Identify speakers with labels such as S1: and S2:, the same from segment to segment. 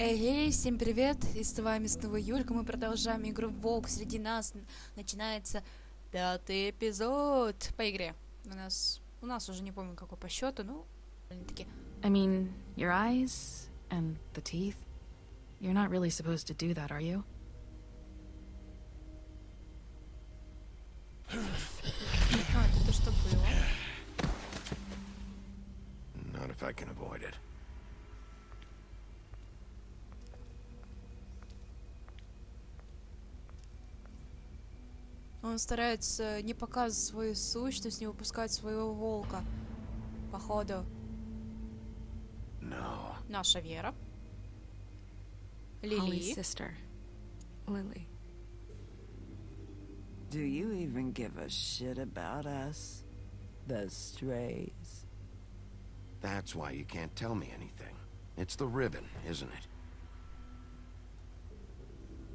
S1: Эй, всем привет! И с вами снова Юлька. Мы продолжаем игру «Волк среди нас». Начинается 5-й эпизод по игре. У нас уже не помню, какой по счету, ну, таки.
S2: I mean, your eyes and the teeth. You're not really supposed to do that, are you?
S1: Это что было?
S3: Not if I can avoid it.
S1: Он старается не показывать свою сущность, не выпускать своего волка. Походу.
S3: No.
S1: Наша Вера.
S4: Holly's
S1: Лили.
S4: sister, Lily.
S5: Do you even give a shit about us? The strays?
S3: That's why you can't tell me anything. It's the ribbon, isn't it?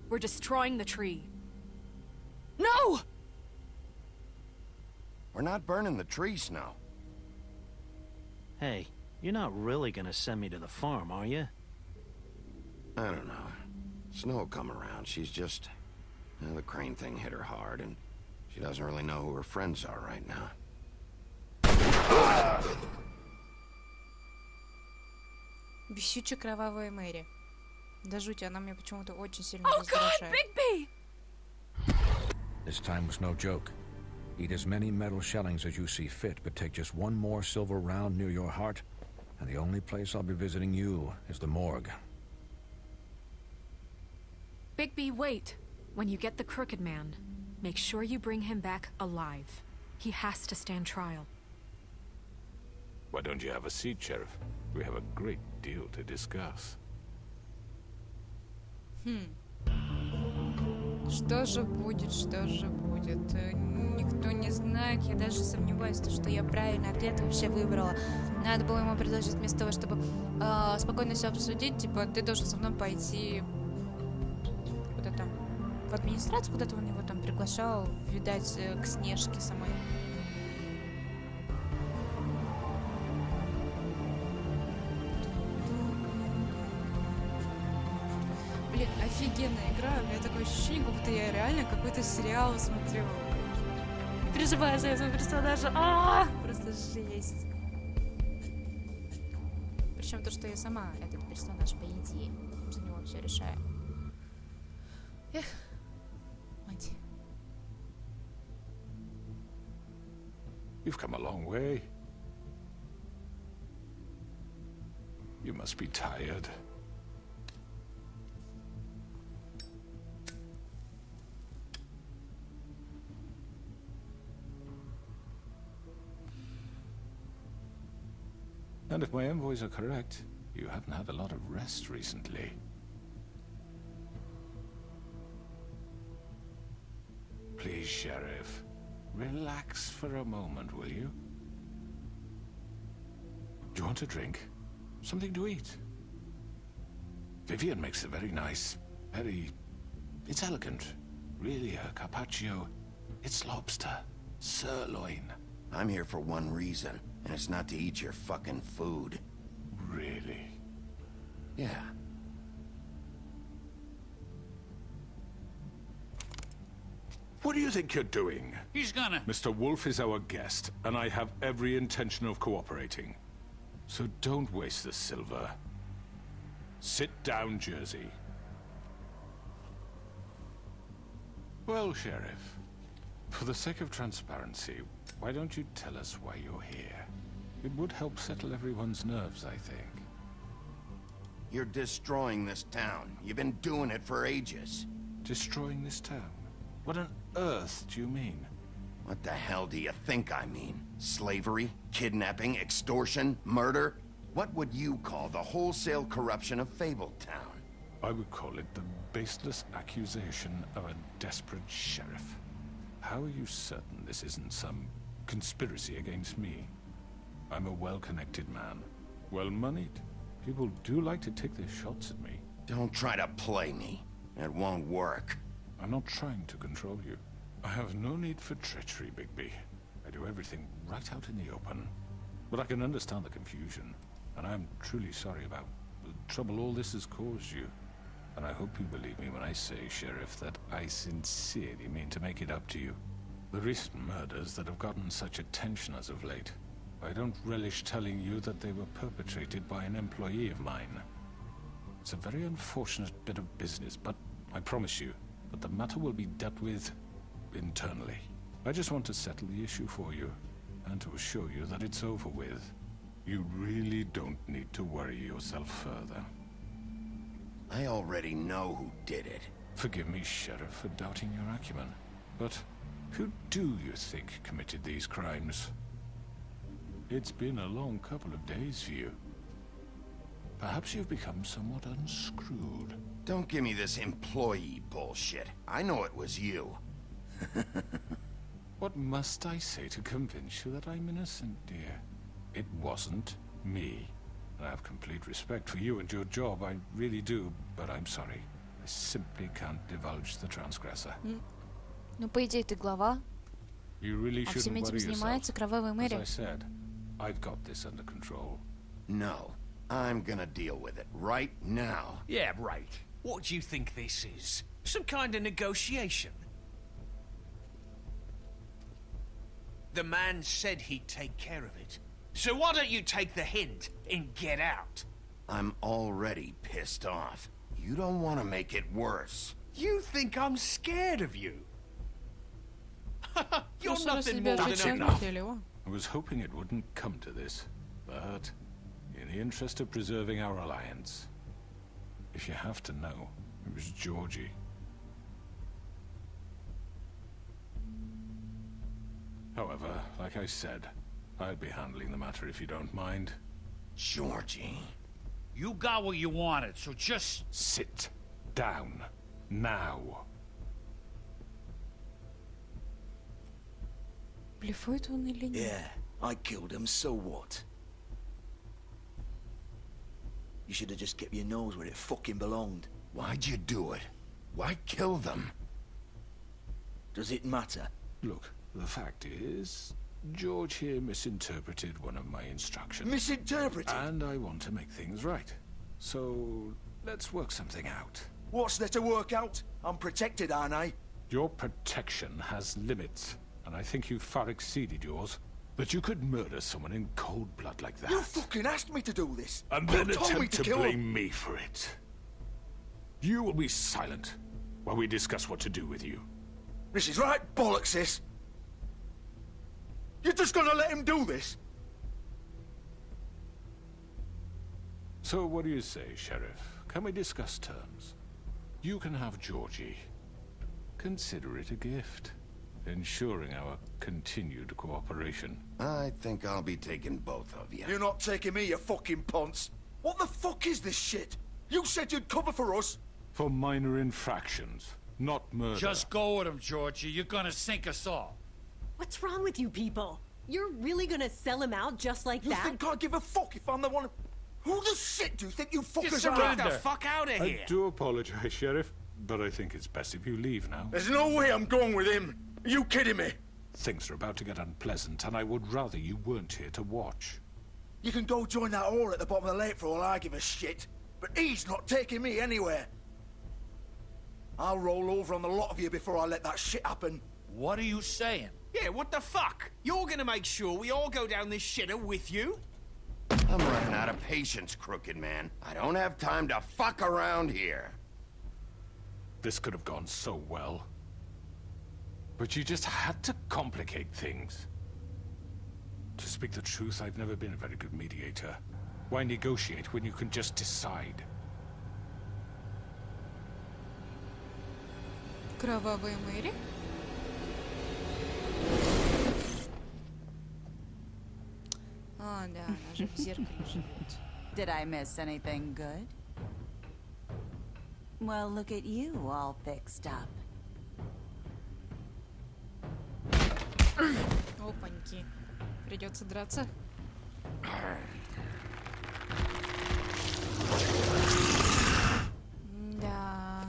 S4: We're destroying the tree. No!
S3: We're not burning the tree, Snow.
S6: Hey, you're not really gonna send me to the farm, are you?
S3: I don't know. Snow will come around. She's just... the crane thing hit her hard, and she doesn't really know who her friends are right now.
S1: Бесючая кровавая Мэри. Да жуть, она меня почему-то очень сильно раздражает.
S4: Bigby!
S7: This time was no joke. Eat as many metal shellings as you see fit, but take just one more silver round near your heart, and the only place I'll be visiting you is the morgue.
S4: Bigby, wait. When you get the Crooked Man, make sure you bring him back alive. He has to stand trial.
S8: Why don't you have a seat, Sheriff? We have a great deal to discuss.
S1: Что же будет, что же будет? Никто не знает, я даже сомневаюсь, что я правильный ответ вообще выбрала. Надо было ему предложить вместо того, чтобы спокойно все обсудить, типа, ты должен со мной пойти куда там, в администрацию, куда-то он его там приглашал, видать, к Снежке самой. Блин, офигенная игра, у меня такое ощущение, как будто я реально какой-то сериал смотрю. Переживаю за этого персонажа. Просто жесть. Причем то, что я сама этот персонаж, по идее, за него все решаю. Эх, мать.
S8: You've come a long way. You must be tired. And if my envoys are correct, you haven't had a lot of rest recently. Please, Sheriff, relax for a moment, will you? Do you want a drink? Something to eat? Vivian makes a very nice, it's elegant. Really, a carpaccio. It's lobster. Sirloin.
S3: I'm here for one reason, and it's not to eat your fucking food.
S8: Really?
S3: Yeah.
S8: What do you think you're doing?
S9: He's gonna...
S8: Mr. Wolf is our guest, and I have every intention of cooperating. So don't waste the silver. Sit down, Jersey. Well, Sheriff, for the sake of transparency, why don't you tell us why you're here? It would help settle everyone's nerves, I think.
S3: You're destroying this town. You've been doing it for ages.
S8: Destroying this town? What on earth do you mean?
S3: What the hell do you think I mean? Slavery? Kidnapping? Extortion? Murder? What would you call the wholesale corruption of Fabletown?
S8: I would call it the baseless accusation of a desperate sheriff. How are you certain this isn't some conspiracy against me? I'm a well-connected man, well-moneyed. People do like to take their shots at me.
S3: Don't try to play me. It won't work.
S8: I'm not trying to control you. I have no need for treachery, Bigby. I do everything right out in the open. But I can understand the confusion, and I'm truly sorry about trouble all this has caused you. And I hope you believe me when I say, Sheriff, that I sincerely mean to make it up to you. The recent murders that have gotten such attention as of late, I don't relish telling you that they were perpetrated by an employee of mine. It's a very unfortunate bit of business, but I promise you that the matter will be dealt with internally. I just want to settle the issue for you, and to assure you that it's over with. You really don't need to worry yourself further.
S3: I already know who did it.
S8: Forgive me, Sheriff, for doubting your acumen, but who do you think committed these crimes? It's been a long couple of days for you. Perhaps you've become somewhat unscrewed.
S3: Don't give me this employee bullshit. I know it was you.
S8: What must I say to convince you that I'm innocent, dear? It wasn't me. I have complete respect for you and your job, I really do, but I'm sorry. I simply can't divulge the transgressor.
S1: Ну, по идее, ты глава.
S8: You really
S1: А всем
S8: shouldn't
S1: этим
S8: worry yourself.
S1: занимается кровавая
S8: As
S1: Мэри.
S8: I said, I've got this under control.
S3: No, I'm gonna deal with it right now.
S9: Yeah, right. What do you think this is? Some kind of negotiation? The man said he'd take care of it. So why don't you take the hint and get out?
S3: I'm already pissed off. You don't want to make it worse.
S9: You think I'm scared of you? You're
S1: Слушай, раз
S9: nothing
S1: тебя
S9: more
S1: чуть-чуть
S9: than enough.
S1: хотели, о.
S8: I was hoping it wouldn't come to this, but in the interest of preserving our alliance, if you have to know, it was Georgie. However, like I said, I'll be handling the matter if you don't mind.
S3: Georgie.
S9: You got what you wanted, so just...
S8: Sit down. Now.
S1: Блефует он или нет?
S10: Yeah, I killed him, so what? You should have just kept your nose where it fucking belonged.
S3: Why'd you do it? Why kill them?
S10: Does it matter?
S8: Look, the fact is, George here misinterpreted one of my instructions.
S10: Misinterpreted?
S8: And I want to make things right. So, let's work something out.
S10: What's there to work out? I'm protected, aren't I?
S8: Your protection has limits, and I think you've far exceeded yours. That you could murder someone in cold blood like that.
S10: You fucking asked me to do this.
S8: And
S10: You
S8: then
S10: told me
S8: attempt to
S10: kill him.
S8: blame me for it. You will be silent while we discuss what to do with you.
S10: This is right bollocks, this. You're just gonna let him do this?
S8: So what do you say, Sheriff? Can we discuss terms? You can have Georgie. Consider it a gift, ensuring our continued cooperation.
S3: I think I'll be taking both of you.
S10: You're not taking me, you fucking ponce. What the fuck is this shit? You said you'd cover for us.
S8: For minor infractions, not murder.
S9: Just go with him, Georgie. You're gonna sink us all.
S11: What's wrong with you people? You're really gonna sell him out just like
S10: You
S11: that?
S10: think I give a fuck if I'm the one... Who the shit do you think you fuckers are?
S9: Get the fuck out of
S8: I
S9: here.
S8: do apologize, Sheriff, but I think it's best if you leave now.
S10: There's no way I'm going with him. Are you kidding me?
S8: Things are about to get unpleasant, and I would rather you weren't here to watch.
S10: You can go join that whore at the bottom of the lake for all I give a shit. But he's not taking me anywhere. I'll roll over on the lot of you before I let that shit happen.
S9: What are you saying?
S12: Yeah, what the fuck? You're gonna make sure we all go down this shitter with you?
S3: I'm running out of patience, crooked man. I don't have time to fuck around here.
S8: This could have gone so well. But you just had to complicate things. To speak the truth, I've never been a very good mediator. Why negotiate when you can just decide?
S1: Кровавая Мэри? А, да, она же в зеркале живет.
S13: Did I miss anything good? Well, look at you, all fixed up.
S1: Опаньки. Придется драться. Да.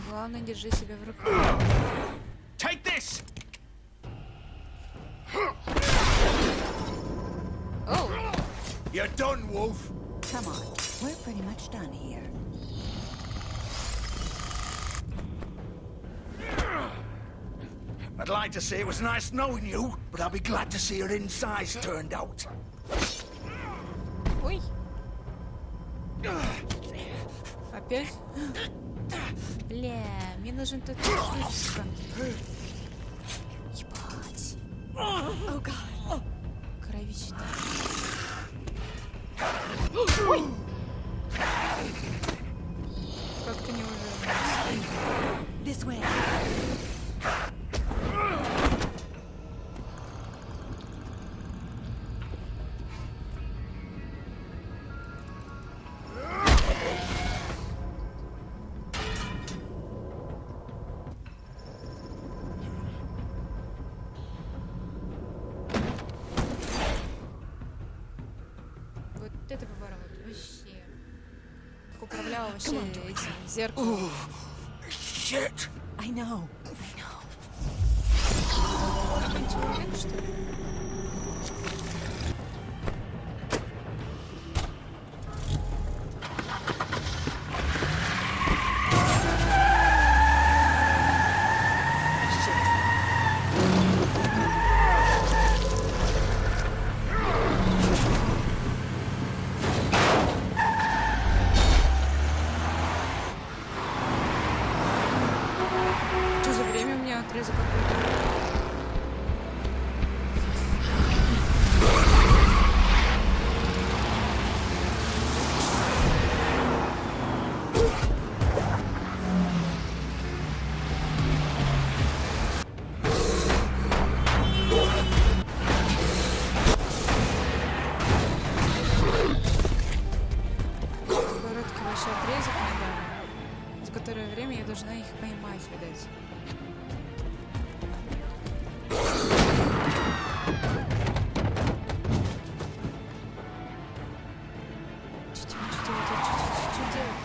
S1: Главное, держи себя в руках.
S12: Take this!
S10: You're done, Wolf.
S13: Come on, we're pretty much done here.
S10: I'd like to say it was nice knowing you, but I'll be glad to see your insides turned out.
S1: Ой. Опять? Бля, мне нужен тот штучка. Ебать.
S11: Oh god.
S1: Кровища. Ой! Как-то не уверен.
S11: This way.
S1: Вот это поворот. Вообще. Как управляла вообще этим зеркалом.
S10: Shit!
S11: I know.
S1: Какой-нибудь человек, что ли? Что за время у меня отрезок какой-то? Короткий вообще отрезок недавно, за которое время я должна их поймать, видать. Что делать?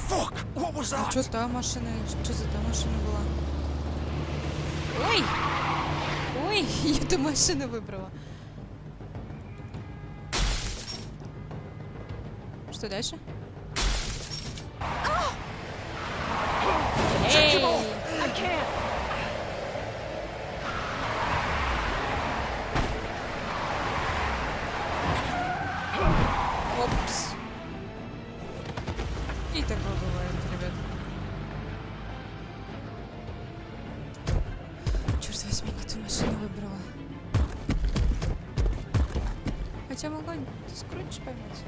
S10: Fuck! What was
S1: А
S10: that?
S1: что та машина? Что за та машина была? Ой! Ой, я эту машину выбрала. Что дальше? Эй!
S11: I can't.
S1: Опс. И такое бывает, ребят. Черт возьми, не ту машину выбрала. Хотя могла скрутч поймать.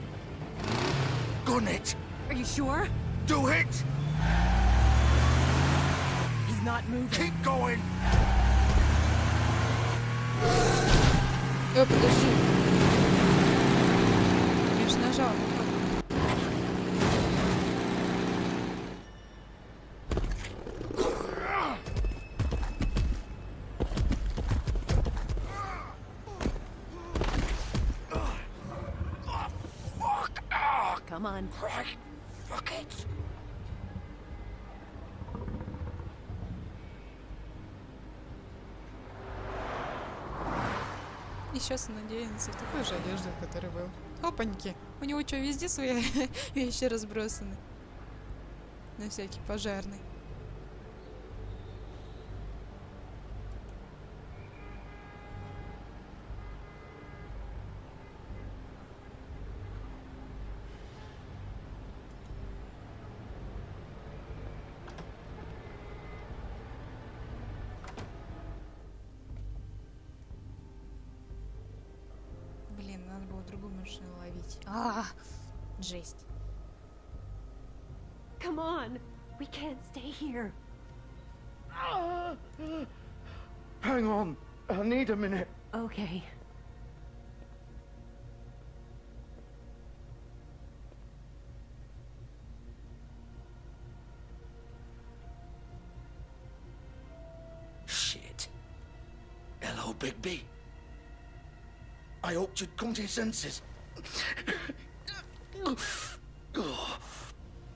S10: Gun it!
S11: Are you sure?
S10: Do it!
S11: He's not moving.
S10: Keep going!
S1: Подожди. Я же нажала.
S11: Come on.
S10: Right. Fuck it!
S1: И сейчас он надеется в такой же одежде, в которой был. Опаньки. У него что, везде свои вещи разбросаны? На всякий пожарный. Блин, надо было другую машину ловить. Жесть.
S11: Come on. We can't stay here.
S10: Hang on. I need a minute.
S11: Okay.
S10: Bigby. I hoped you'd come to your senses.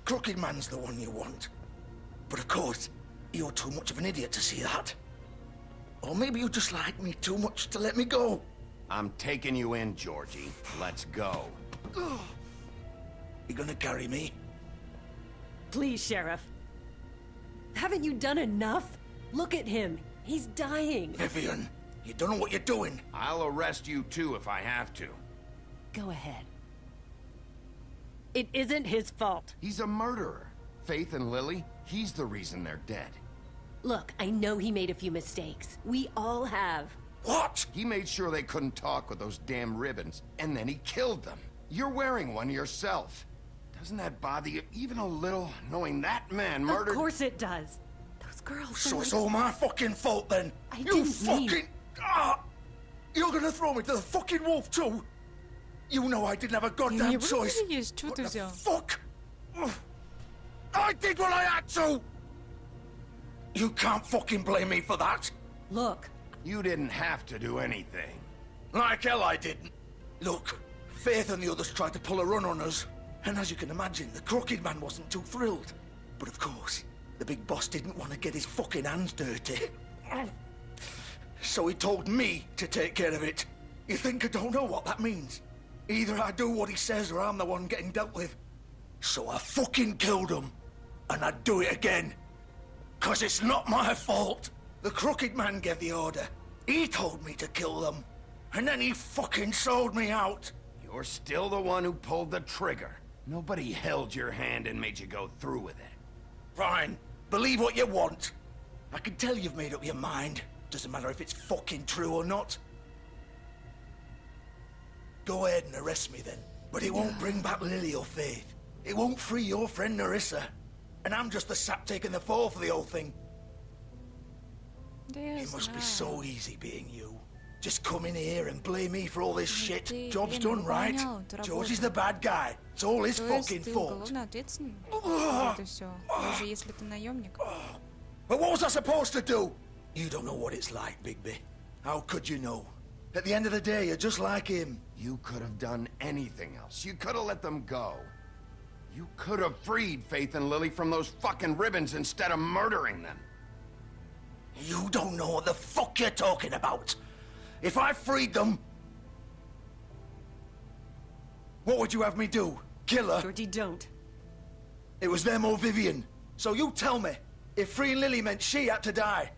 S10: Crooked Man's the one you want. But of course, you're too much of an idiot to see that. Or maybe you just like me too much to let me go.
S3: I'm taking you in, Georgie. Let's go.
S10: You gonna carry me?
S11: Please, Sheriff. Haven't you done enough? Look at him. He's dying.
S10: Vivian, you don't know what you're doing.
S3: I'll arrest you too if I have to.
S11: Go ahead. It isn't his fault.
S3: He's a murderer. Faith and Lily, he's the reason they're dead.
S11: Look, I know he made a few mistakes. We all have.
S10: What?
S3: He made sure they couldn't talk with those damn ribbons, and then he killed them. You're wearing one yourself. Doesn't that bother you even a little, knowing that man murdered—
S11: Of course it does. Those girls
S10: So
S11: are
S10: it's
S11: like—
S10: all my fucking fault then?
S11: I
S10: You
S11: didn't
S10: fucking...
S11: mean-
S10: You're gonna throw me to the fucking wolf too? You know I didn't have a goddamn
S1: его
S10: choice.
S1: тоже есть, чё
S10: What
S1: ты
S10: the
S1: взял?
S10: fuck? I did what I had to! You can't fucking blame me for that.
S11: Look.
S3: You didn't have to do anything.
S10: Like hell I didn't. Look, Faith and the others tried to pull a run on us. And as you can imagine, the Crooked Man wasn't too thrilled. But of course, the big boss didn't want to get his fucking hands dirty. So he told me to take care of it. You think I don't know what that means? Either I do what he says or I'm the one getting dealt with. So I fucking killed him. And I'd do it again. 'Cause it's not my fault. The Crooked Man gave the order. He told me to kill them. And then he fucking sold me out.
S3: You're still the one who pulled the trigger. Nobody held your hand and made you go through with it.
S10: Fine. Believe what you want. I can tell you've made up your mind. Doesn't matter if it's fucking true or not. Go ahead and arrest me then. But it won't bring back Lily or Faith. It won't free your friend Narissa. And I'm just the sap taking the fall for the whole thing. It must be so easy being you. Just come in here and blame me for all this shit. Job's done, right? George is the bad guy. It's all his fucking fault.
S1: Уголовно ответственен за это все, даже если ты наемник.
S10: But what was I supposed to do? You don't know what it's like, Bigby. How could you know? At the end of the day, you're just like him.
S3: You could have done anything else. You could have let them go. You could have freed Faith and Lily from those fucking ribbons instead of murdering them.
S10: You don't know what the fuck you're talking about. If I freed them... What would you have me do? Kill her?
S11: Georgie, don't.
S10: It was them or Vivian. So you tell me, if freeing Lily meant she had to die,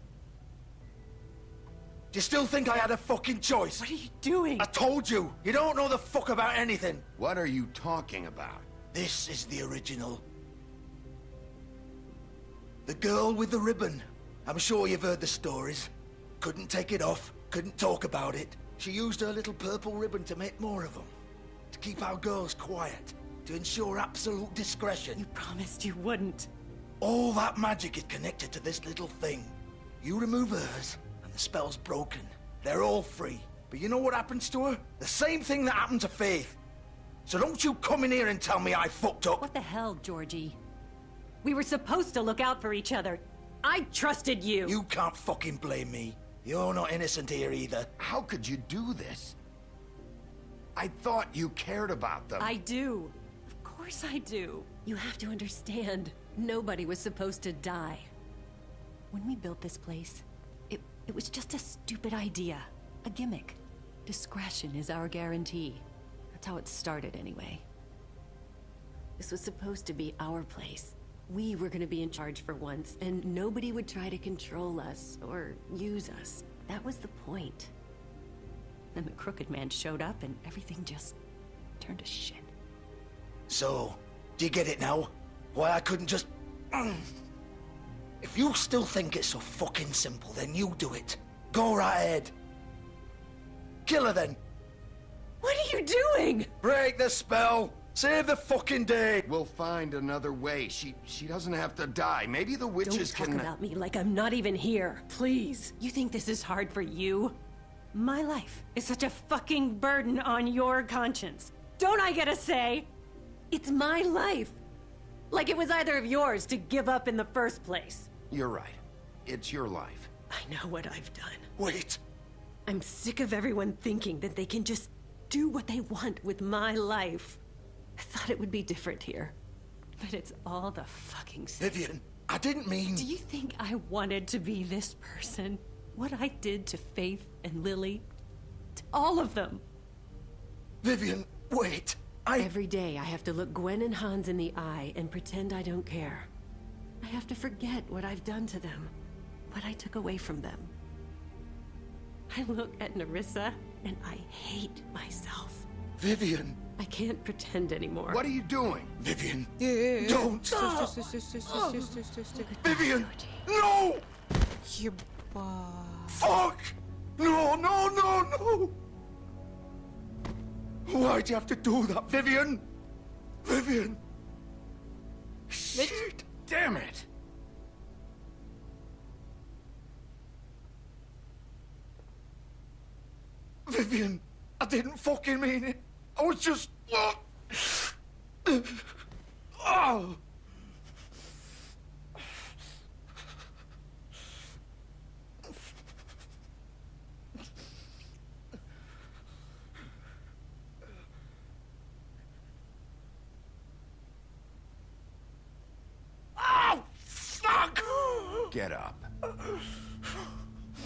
S10: do you still think I had a fucking choice?
S11: What are you doing?
S10: I told you, you don't know the fuck about anything.
S3: What are you talking about?
S10: This is the original. The girl with the ribbon. I'm sure you've heard the stories. Couldn't take it off, couldn't talk about it. She used her little purple ribbon to make more of them. To keep our girls quiet. To ensure absolute discretion.
S11: You promised you wouldn't.
S10: All that magic is connected to this little thing. You remove hers, and the spell's broken. They're all free. But you know what happens to her? The same thing that happened to Faith. So don't you come in here and tell me I fucked up.
S11: What the hell, Georgie? We were supposed to look out for each other. I trusted you.
S10: You can't fucking blame me. You're not innocent here either.
S3: How could you do this? I thought you cared about them.
S11: I do. Of course I do. You have to understand. Nobody was supposed to die. When we built this place, it was just a stupid idea. A gimmick. Discretion is our guarantee. That's how it started anyway. This was supposed to be our place. We were gonna be in charge for once, and nobody would try to control us or use us. That was the point. Then the Crooked Man showed up and everything just turned to shit.
S10: So, do you get it now? Why I couldn't just... If you still think it's so fucking simple, then you do it. Go right ahead. Kill her then.
S11: What are you doing?
S10: Break the spell. Save the fucking day.
S3: We'll find another way. She doesn't have to die. Maybe the witches
S11: Don't talk
S3: can...
S11: about me like I'm not even here, please. You think this is hard for you? My life is such a fucking burden on your conscience. Don't I get a say? It's my life. Like it was either of yours to give up in the first place.
S3: You're right. It's your life.
S11: I know what I've done.
S10: Wait.
S11: I'm sick of everyone thinking that they can just do what they want with my life. I thought it would be different here. But it's all the fucking same.
S10: Vivian, I didn't mean...
S11: Do you think I wanted to be this person? What I did to Faith and Lily? To all of them?
S10: Vivian, wait.
S11: Every day I have to look Gwen and Hans in the eye and pretend I don't care. I have to forget what I've done to them. What I took away from them. I look at Nerissa and I hate myself.
S10: Vivian.
S11: I can't pretend anymore.
S3: What are you doing?
S10: Vivian,
S1: Don't.
S10: don't. Vivian, no!
S1: Ебать.
S10: Fuck! No, no, no, no! Why'd you have to do that, Vivian? Vivian! Shit!
S3: Damn it!
S10: Vivian, I didn't fucking mean it. I was just... Oh. Oh, fuck!
S3: Get up.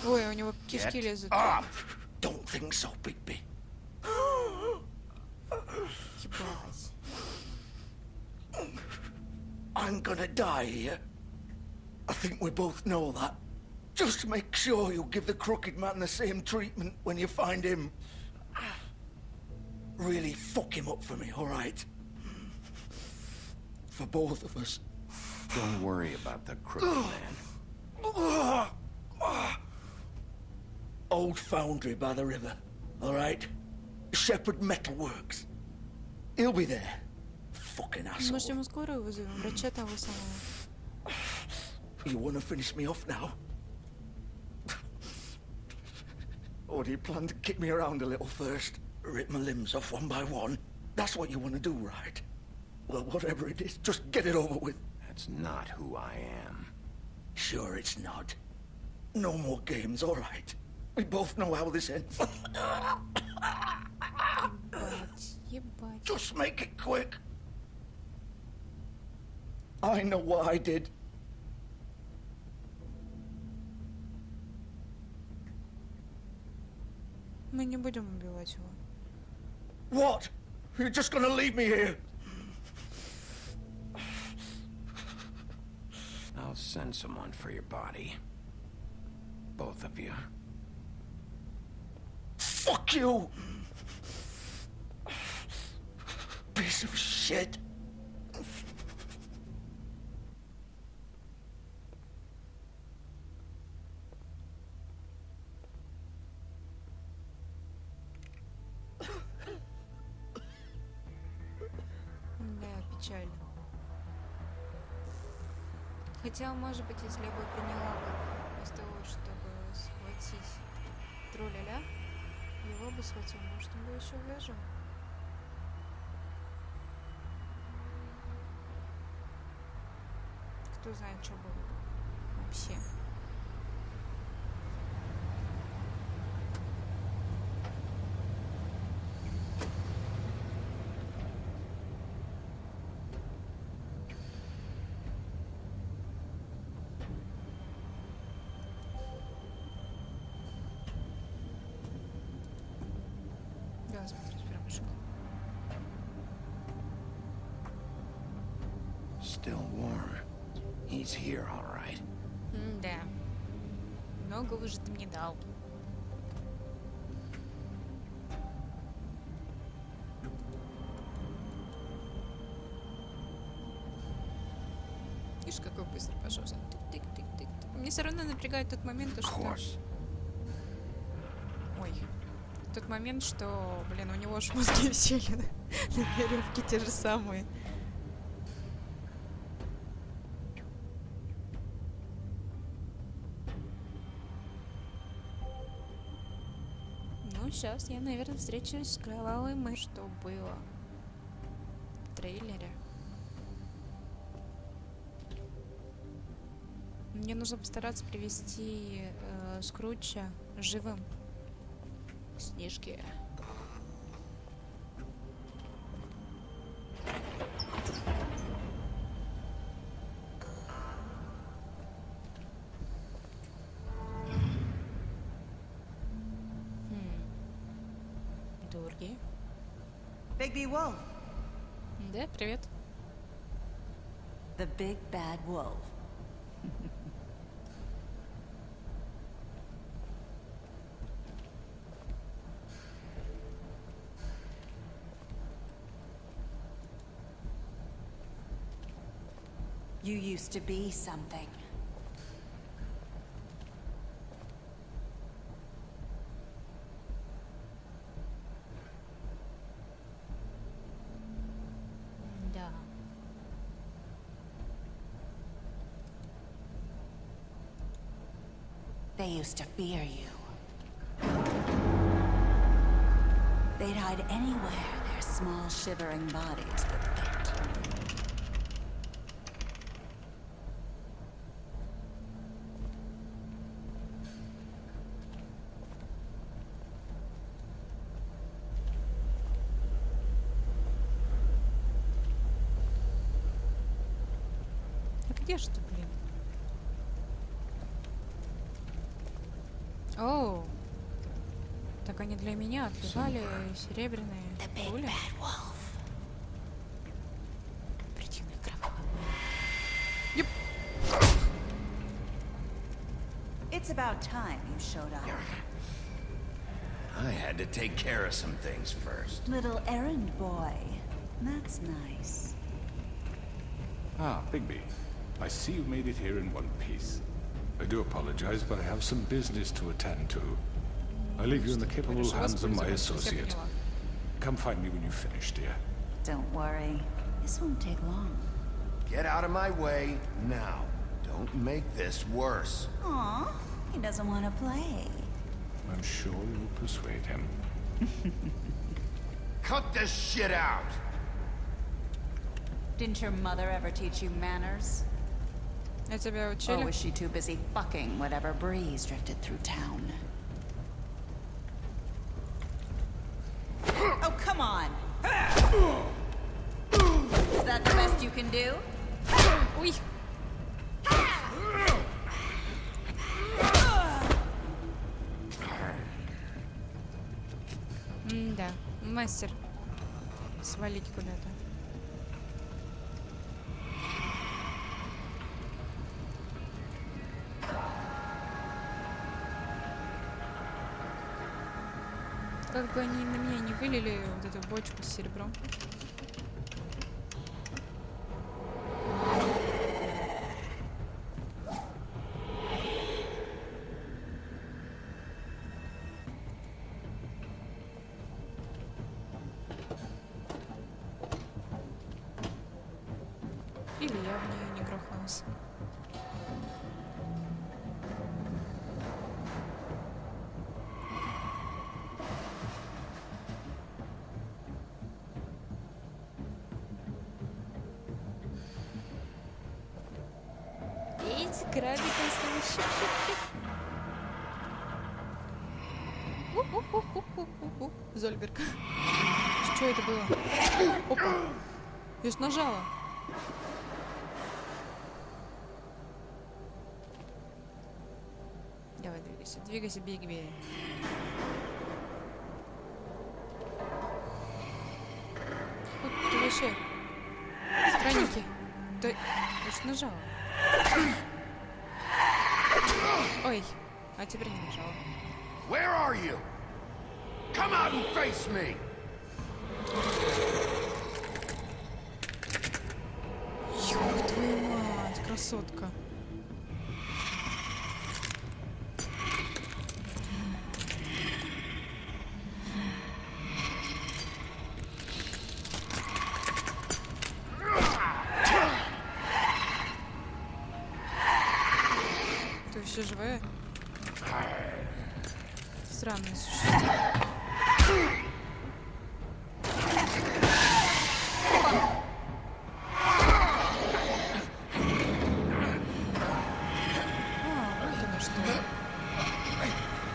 S1: Ой, у него кишки
S3: Get
S1: лезут.
S3: up!
S10: Don't think so, Bigby.
S1: Ебать.
S10: I'm gonna die here. I think we both know that. Just make sure you give the crooked man the same treatment when you find him. Really fuck him up for me, all right? For both of us.
S3: Don't worry about the crooked man.
S10: Old foundry by the river, all right? Shepherd Metalworks. He'll be there. Fucking asshole.
S1: Может, ему скорую вызовем? Врача того самого.
S10: You wanna finish me off now? Or do you plan to kick me around a little first? Rip my limbs off one by one? That's what you wanna do, right? Well, whatever it is, just get it over with.
S3: That's not who I am.
S10: Sure it's not. No more games, all right? We both know how this ends.
S1: Ебать, ебать.
S10: Just make it quick. I know what I did.
S1: Мы не будем убивать его.
S10: What? You're just gonna leave me here?
S3: I'll send someone for your body. Both of you.
S10: Fuck you! Piece of shit.
S1: Да, печально. Хотя, может быть, если я бы приняла бы вместо того, чтобы схватить тролля-ля, его бы схватил, может, он бы еще выжил. Кто знает, что было вообще. Да, смотреть прям шоу.
S3: Still warm. He's here, all right.
S1: Да. Много уже ты мне дал. Видишь, какой быстро пошел. Тык-тык-тык-тык. Мне все равно напрягает тот момент, то, что... Ой. Тот момент, что, блин, у него ж мозги висели на веревке те же самые. Ну, сейчас я, наверное, встречусь с кровавой мышью, что было в трейлере. Мне нужно постараться привести Скруча живым. Снежки. Дурги.
S13: Bigby Wolf.
S1: Да, привет.
S13: The big bad wolf. You used to be something.
S1: Да.
S13: They used to fear you. They'd hide anywhere their small shivering bodies would fit.
S1: А где же ты, блин? Оу. Так они для меня отливали серебряные пули. Противный кровавый. Юп.
S13: It's about time you showed up.
S3: I had to take care of some things first.
S13: Little errand boy. That's nice.
S8: Ah, Bigby. I see you made it here in one piece. I do apologize, but I have some business to attend to. I leave you in the capable hands of my associate. Come find me when you finish, dear.
S13: Don't worry. This won't take long.
S3: Get out of my way now. Don't make this worse.
S13: Aw, he doesn't want to play.
S8: I'm sure you'll persuade him.
S3: Cut this shit out!
S13: Didn't your mother ever teach you manners?
S1: Я тебя
S13: Or
S1: учили?
S13: was she too busy fucking whatever breeze drifted through town? Oh, come on! Is that the best you can do?
S1: Уй. Да, мастер. Свалить куда-то. Как бы они на меня не вылили вот эту бочку с серебром. Или я в нее не грохнулась. Эти крабиком с ними. Зольберг. Что это было? Опа. Я ж нажала. Давай, двигайся. Двигайся, Бигби. Вот ты вообще. Странники. Да, я ж нажала. Ой, а теперь не нажала.
S3: Where are you? Come out and face me!
S1: Ёб твою мать, красотка. Ты вообще живая? Странное существо.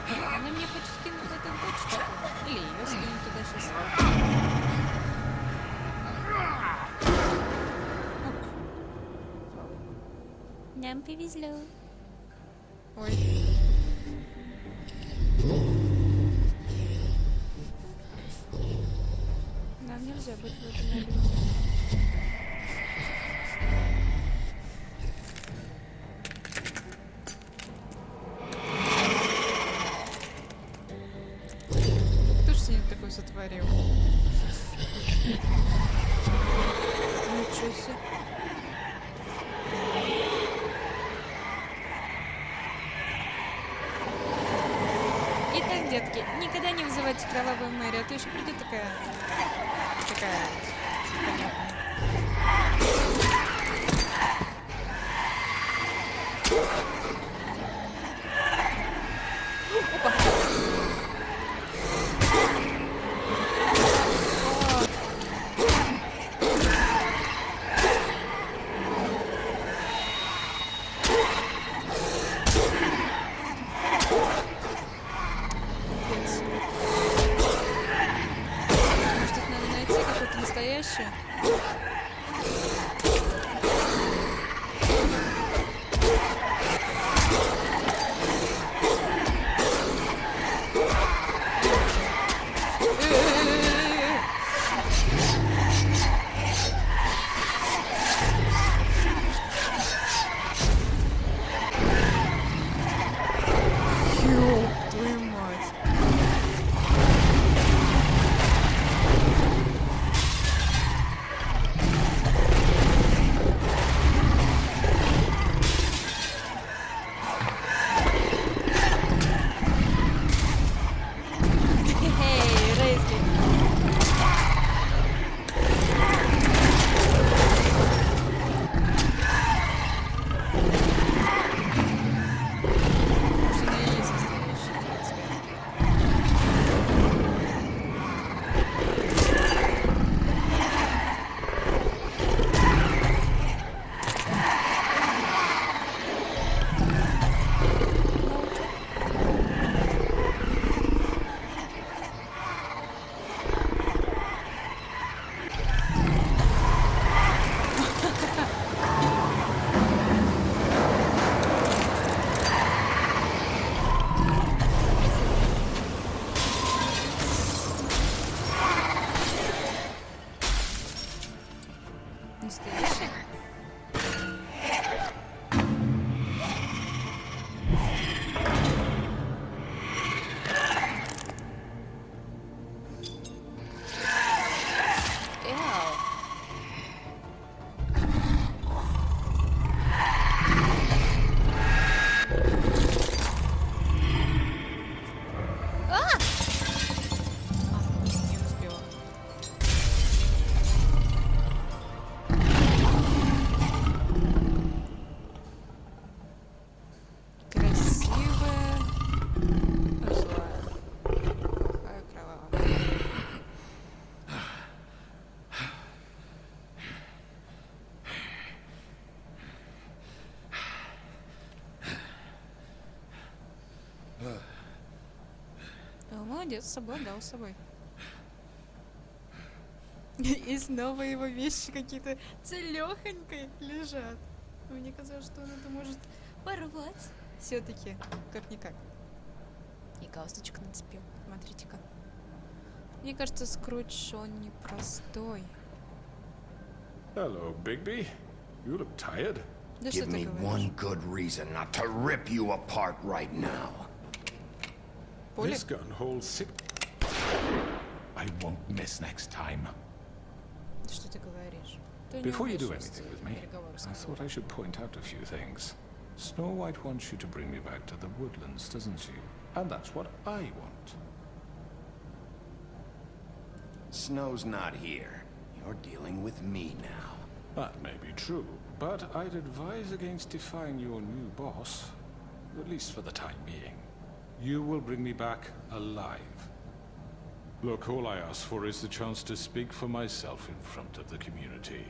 S1: Она мне хочет скинуть эту бочку. Нам повезло. Ой. Нам нельзя быть в этом мире. Кто ж сегодня такое сотворил? Ничего себе. Итак, детки, никогда не вызывайте кровавую Мэри, а то еще придет такая понятная. Опа! Настоящее. Ёб твою мать. Настоящий? Молодец, с собой, дал с собой. И снова его вещи какие-то целёхонькие лежат. Мне казалось, что он это может порвать. Все-таки, как-никак. И галстучку нацепил. Смотрите-ка. Мне кажется, Скрудж, он непростой.
S8: Hello, Bigby. You look tired.
S1: Да
S3: Give me one good reason not to rip you apart right now.
S8: This gun holds 6. I won't miss next time.
S1: Что ты говоришь?
S8: Before you do anything with me, I thought I should point out a few things. Snow White wants you to bring me back to the woodlands, doesn't she? And that's what I want.
S3: Snow's not here. You're dealing with me now.
S8: That may be true, but I'd advise against defying your new boss, at least for the time being. You will bring me back alive. Look, all I ask for is the chance to speak for myself in front of the community.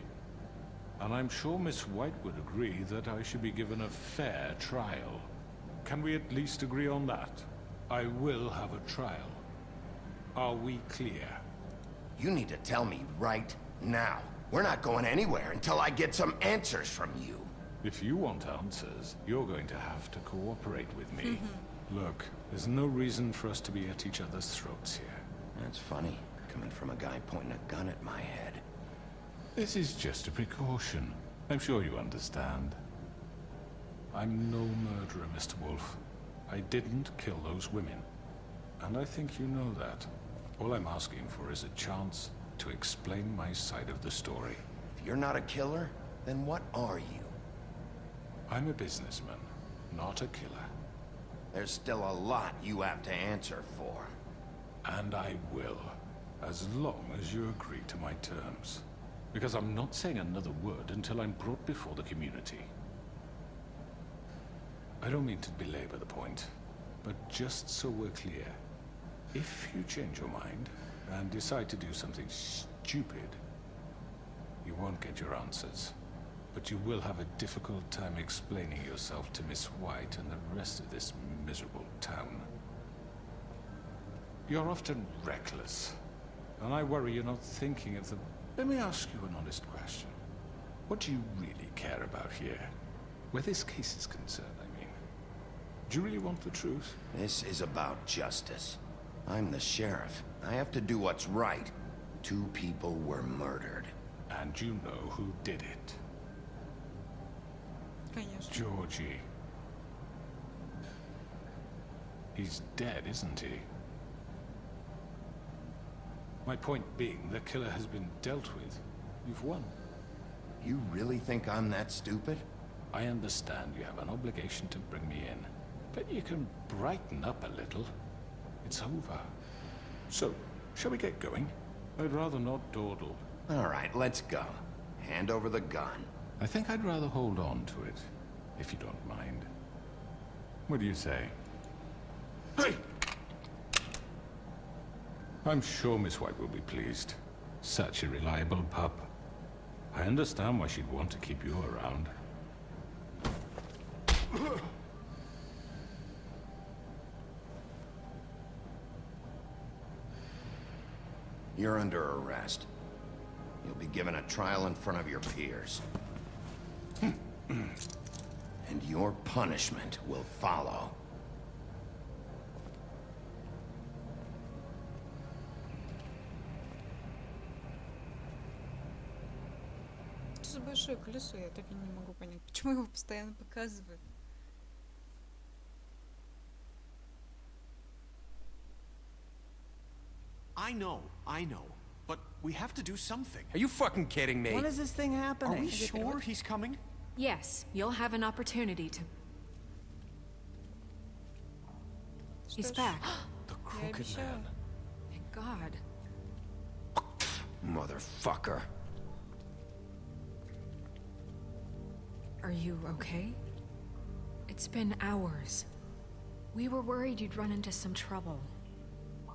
S8: And I'm sure Miss White would agree that I should be given a fair trial. Can we at least agree on that? I will have a trial. Are we clear?
S3: You need to tell me right now. We're not going anywhere until I get some answers from you.
S8: If you want answers, you're going to have to cooperate with me. Look, there's no reason for us to be at each other's throats here.
S3: That's funny, coming from a guy pointing a gun at my head.
S8: This is just a precaution. I'm sure you understand. I'm no murderer, Mr. Wolf. I didn't kill those women. And I think you know that. All I'm asking for is a chance to explain my side of the story.
S3: If you're not a killer, then what are you?
S8: I'm a businessman, not a killer.
S3: There's still a lot you have to answer for.
S8: And I will, as long as you agree to my terms. Because I'm not saying another word until I'm brought before the community. I don't mean to belabor the point, but just so we're clear, if you change your mind and decide to do something stupid, you won't get your answers. But you will have a difficult time explaining yourself to Miss White and the rest of this miserable town. You're often reckless, and I worry you're not thinking of the... Let me ask you an honest question. What do you really care about here? Where this case is concerned, I mean. Do you really want the truth?
S3: This is about justice. I'm the sheriff. I have to do what's right. 2 people were murdered.
S8: And you know who did it.
S1: Конечно.
S8: Georgie. He's dead, isn't he? My point being, the killer has been dealt with. You've won.
S3: You really think I'm that stupid?
S8: I understand you have an obligation to bring me in, but you can brighten up a little. It's over. So, shall we get going? I'd rather not dawdle.
S3: All right, let's go. Hand over the gun.
S8: I think I'd rather hold on to it, if you don't mind. What do you say? Hey! I'm sure Miss White will be pleased. Such a reliable pup. I understand why she'd want to keep you around.
S3: You're under arrest. You'll be given a trial in front of your peers. And your punishment will follow.
S1: Что за большое колесо? Я так и не могу понять, почему его постоянно показывают.
S12: I know. But we have to do something.
S9: Are you fucking kidding me?
S5: When is this thing happening?
S12: Are we sure he's coming?
S4: Yes, you'll have an opportunity to... He's back.
S12: The Crooked Man.
S4: Thank God.
S3: Motherfucker.
S4: Are you okay? It's been hours. We were worried you'd run into some trouble.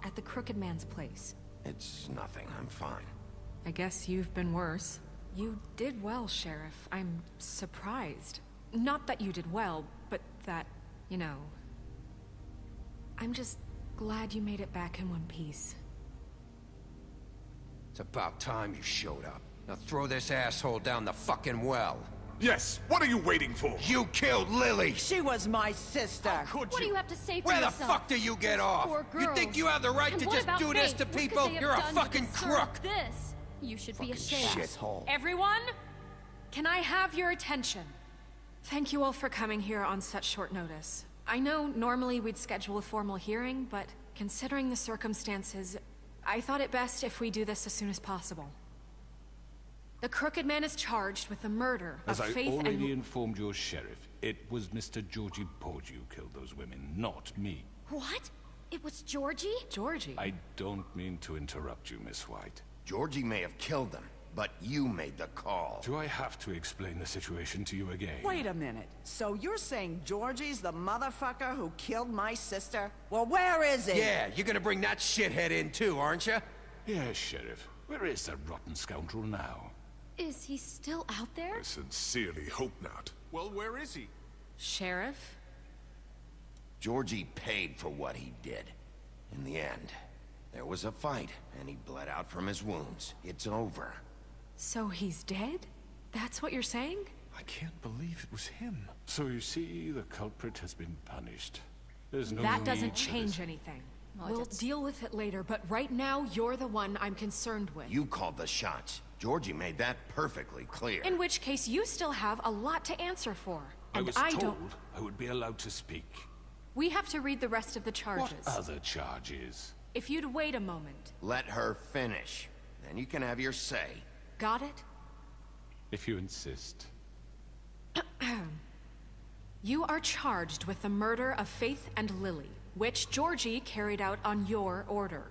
S4: At the Crooked Man's place.
S3: It's nothing. I'm fine.
S4: I guess you've been worse. You did well, Sheriff. I'm surprised. Not that you did well, but that, you know... I'm just glad you made it back in one piece.
S9: It's about time you showed up. Now throw this asshole down the fucking well.
S8: Yes, what are you waiting for?
S9: You killed Lily!
S5: She was my sister.
S11: What do you have to say for
S9: Where the
S11: yourself?
S9: fuck do you get off?
S11: Poor
S9: You
S11: girls.
S9: think you have the right
S11: And
S9: to
S11: what
S9: just
S11: about
S9: do this
S11: Faith?
S9: to
S11: What could
S9: people?
S11: they have
S9: You're a
S11: done to
S9: fucking
S11: deserve
S9: crook!
S11: This? You should be
S3: Fucking
S11: ashamed.
S3: shithole.
S4: Everyone, can I have your attention? Thank you all for coming here on such short notice. I know normally we'd schedule a formal hearing, but considering the circumstances, I thought it best if we do this as soon as possible. The Crooked Man is charged with the murder
S8: As
S4: of
S8: I
S4: Faith
S8: already
S4: and...
S8: informed your sheriff, it was Mr. Georgie Porgy who killed those women, not me.
S11: What? It was Georgie?
S4: Georgie?
S8: I don't mean to interrupt you, Miss White.
S3: Georgie may have killed them, but you made the call.
S8: Do I have to explain the situation to you again?
S5: Wait a minute. So you're saying Georgie's the motherfucker who killed my sister? Well, where is he?
S9: Yeah, you're gonna bring that shithead in too, aren't you?
S8: Yes, Sheriff. Where is that rotten scoundrel now?
S11: Is he still out there?
S8: I sincerely hope not.
S12: Well, where is he?
S4: Sheriff?
S3: Georgie paid for what he did. In the end, there was a fight, and he bled out from his wounds. It's over.
S4: So he's dead? That's what you're saying?
S8: I can't believe it was him. So you see, the culprit has been punished. There's no
S4: That
S8: need
S4: doesn't
S8: for
S4: change
S8: this.
S4: anything. We'll deal with it later, but right now, you're the one I'm concerned with.
S3: You called the shots. Georgie made that perfectly clear.
S4: In which case, you still have a lot to answer for.
S8: I
S4: And
S8: was
S4: I
S8: told
S4: don't...
S8: I would be allowed to speak.
S4: We have to read the rest of the charges.
S8: What other charges?
S4: If you'd wait a moment.
S3: Let her finish. Then you can have your say.
S4: Got it?
S8: If you insist.
S4: You are charged with the murder of Faith and Lily, which Georgie carried out on your order,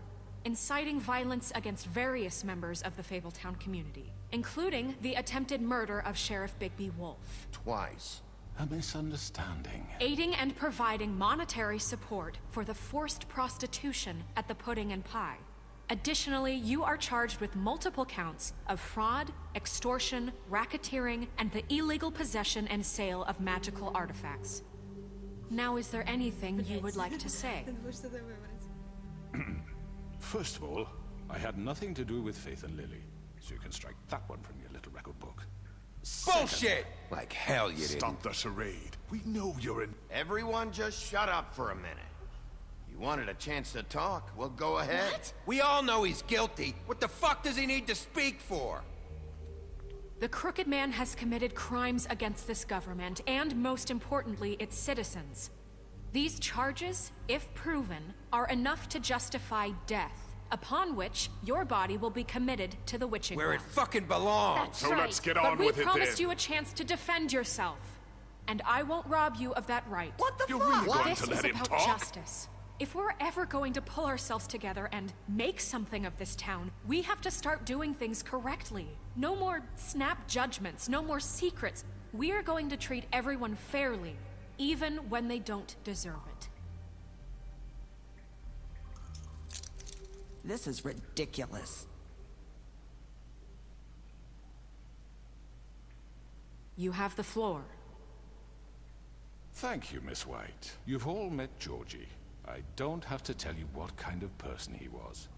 S4: inciting violence against various members of the Fabletown community, including the attempted murder of Sheriff Bigby Wolf.
S3: Twice.
S8: A misunderstanding.
S4: Aiding and providing monetary support for the forced prostitution at the Pudding and Pie. Additionally, you are charged with multiple counts of fraud, extortion, racketeering, and the illegal possession and sale of magical artifacts. Now, is there anything you would like to say?
S8: First of all, I had nothing to do with Faith and Lily, so you can strike that one from your little record book.
S12: Bullshit!
S3: Like hell you didn't.
S8: Stop the charade. We know you're in...
S3: Everyone just shut up for a minute. You wanted a chance to talk? Well, go ahead.
S12: What? We all know he's guilty. What the fuck does he need to speak for?
S4: The Crooked Man has committed crimes against this government, and most importantly, its citizens. These charges, if proven, are enough to justify death, upon which your body will be committed to the witching
S12: Where it
S4: well.
S12: fucking belongs.
S4: That's
S8: So
S4: right.
S8: let's get
S4: but
S8: on
S4: we
S8: with it
S4: promised
S8: then.
S4: you a chance to defend yourself, and I won't rob you of that right.
S5: What the
S8: You're
S5: fuck?
S8: really going
S4: This
S8: to
S4: is
S8: let him
S4: about
S8: talk?
S4: justice. If we're ever going to pull ourselves together and make something of this town, we have to start doing things correctly. No more snap judgments, no more secrets. We are going to treat everyone fairly, even when they don't deserve it.
S5: This is ridiculous.
S4: You have the floor.
S8: Thank you, Miss White. You've all met Georgie. I don't have to tell you what kind of person he was.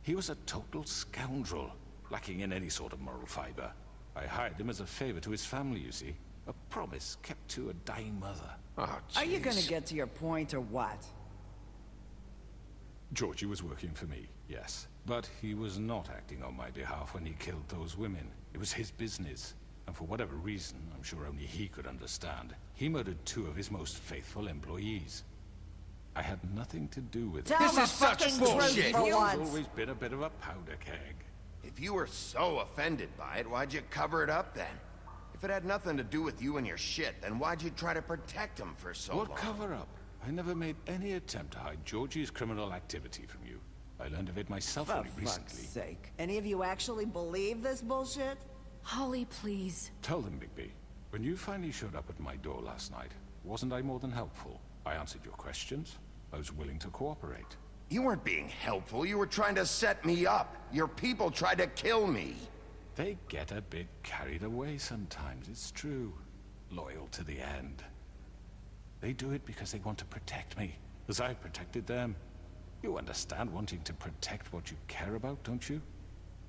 S8: He was a total scoundrel, lacking in any sort of moral fiber. I hired him as a favor to his family, you see. A promise kept to a dying mother.
S3: Oh,
S5: Are you gonna
S3: jeez.
S5: get to your point or what?
S8: Georgie was working for me, yes. But he was not acting on my behalf when he killed those women. It was his business. And for whatever reason, I'm sure only he could understand, he murdered 2 of his most faithful employees. I had nothing to do with it.
S5: Tell the fucking truth for
S8: He's
S5: once.
S8: always been a bit of a powder keg.
S3: If you were so offended by it, why'd you cover it up then? If it had nothing to do with you and your shit, then why'd you try to protect him for so long?
S8: What cover-up? I never made any attempt to hide Georgie's criminal activity from you. I learned of it myself
S5: For
S8: only
S5: fuck's
S8: recently.
S5: sake. Any of you actually believe this bullshit?
S4: Holly, please.
S8: Tell them, Bigby. When you finally showed up at my door last night, wasn't I more than helpful? I answered your questions. I was willing to cooperate.
S3: You weren't being helpful. You were trying to set me up. Your people tried to kill me.
S8: They get a bit carried away sometimes, it's true. Loyal to the end. They do it because they want to protect me, as I protected them. You understand wanting to protect what you care about, don't you?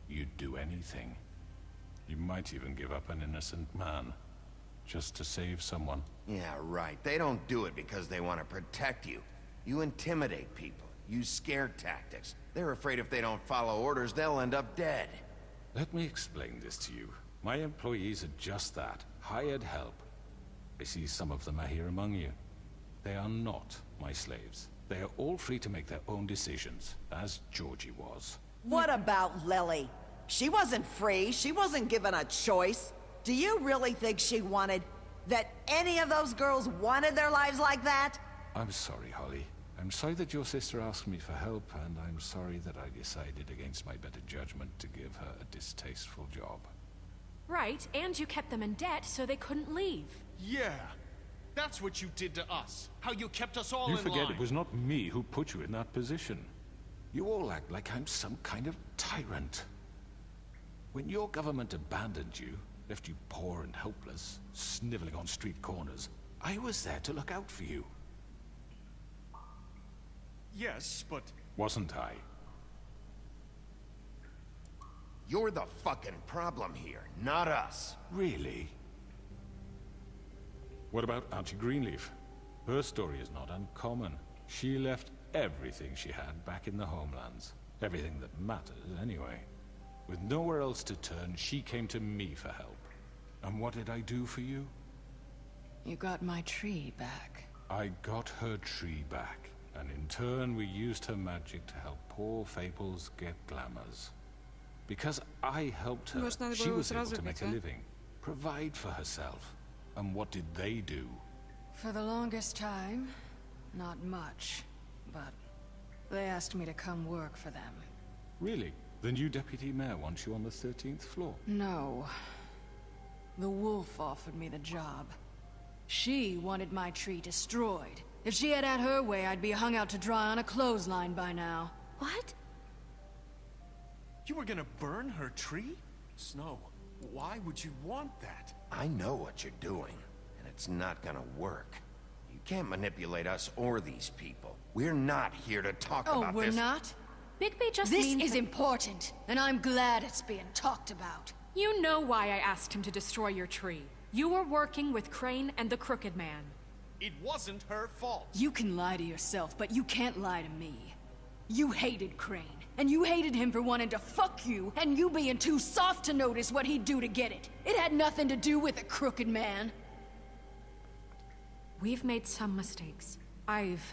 S8: You'd do anything. You might even give up an innocent man, just to save someone.
S3: Yeah, right. They don't do it because they want to protect you. You intimidate people, use scare tactics. They're afraid if they don't follow orders, they'll end up dead.
S8: Let me explain this to you. My employees are just that, hired help. I see some of them are here among you. They are not my slaves. They are all free to make their own decisions, as Georgie was.
S5: What about Lily? She wasn't free. She wasn't given a choice. Do you really think she wanted... that any of those girls wanted their lives like that?
S8: I'm sorry, Holly. I'm sorry that your sister asked me for help, and I'm sorry that I decided against my better judgment to give her a distasteful job.
S4: Right, and you kept them in debt so they couldn't leave.
S12: Yeah. That's what you did to us. How you kept us all
S8: You
S12: in
S8: forget
S12: line.
S8: it was not me who put you in that position. You all act like I'm some kind of tyrant. When your government abandoned you, left you poor and helpless, sniveling on street corners, I was there to look out for you.
S12: Yes, but...
S8: Wasn't I?
S3: You're the fucking problem here, not us.
S8: Really? What about Auntie Greenleaf? Her story is not uncommon. She left everything she had back in the homelands. Everything that matters, anyway. With nowhere else to turn, she came to me for help. And what did I do for you?
S2: You got my tree back.
S8: I got her tree back, and in turn we used her magic to help poor Fables get glamours. Because I helped her, she was able to make a living, provide for herself. And what did they do?
S2: For the longest time, not much, but they asked me to come work for them.
S8: Really? The new deputy mayor wants you on the 13th floor?
S2: No. The wolf offered me the job. She wanted my tree destroyed. If she had her way, I'd be hung out to dry on a clothesline by now.
S11: What?
S12: You were gonna burn her tree? Snow, why would you want that?
S3: I know what you're doing, and it's not gonna work. You can't manipulate us or these people. We're not here to talk about this.
S2: Oh, we're not?
S4: Bigby just
S2: This
S4: means
S2: is important, and I'm glad it's being talked about.
S4: You know why I asked him to destroy your tree. You were working with Crane and the Crooked Man.
S12: It wasn't her fault.
S2: You can lie to yourself, but you can't lie to me. You hated Crane, and you hated him for wanting to fuck you, and you being too soft to notice what he'd do to get it. It had nothing to do with the Crooked Man.
S4: We've made some mistakes. I've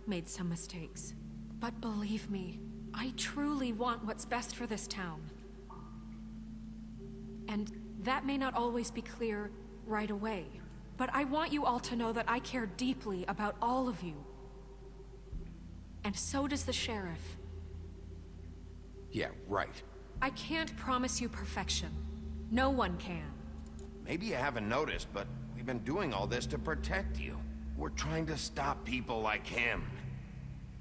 S4: made some mistakes. But believe me, I truly want what's best for this town. And that may not always be clear right away, but I want you all to know that I care deeply about all of you. And so does the sheriff.
S3: Yeah, right.
S4: I can't promise you perfection. No one can.
S3: Maybe you haven't noticed, but we've been doing all this to protect you. We're trying to stop people like him.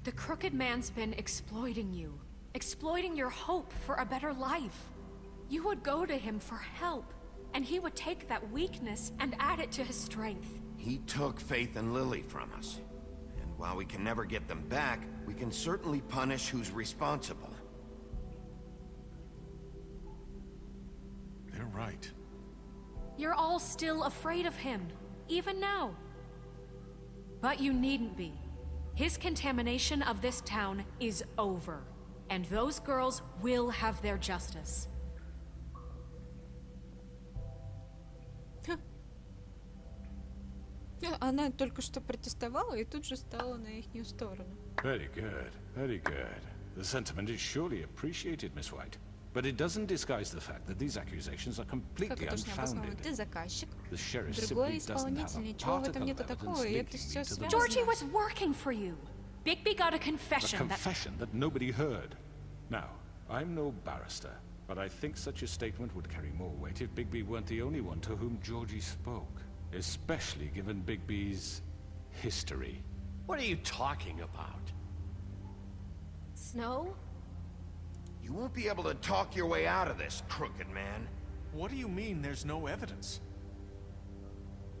S4: The Crooked Man's been exploiting you. Exploiting your hope for a better life. You would go to him for help, and he would take that weakness and add it to his strength.
S3: He took Faith and Lily from us. And while we can never get them back, we can certainly punish who's responsible.
S8: They're right.
S4: You're all still afraid of him, even now. But you needn't be. His contamination of this town is over, and those girls will have their justice.
S1: Она только что протестовала и тут же стала на ихнюю сторону.
S8: Very good, very good. The sentiment is surely appreciated, Miss White. But it doesn't disguise the fact that these accusations are completely unfounded.
S1: Ты заказчик,
S8: The sheriff
S1: другой
S8: simply doesn't have
S1: исполнитель,
S8: a
S1: ничего в этом
S8: particle
S1: нет
S8: of
S1: такого, и это
S8: evidence
S1: все
S8: linking me to the
S1: связано.
S4: Georgie was working for you. Bigby got a
S8: A
S4: confession
S8: confession that nobody heard. Now, I'm no barrister, but I think such a statement would carry more weight if Bigby weren't the only one to whom Georgie spoke. Especially given Bigby's history.
S12: What are you talking about?
S11: Snow?
S3: You won't be able to talk your way out of this, Crooked Man.
S12: What do you mean there's no evidence?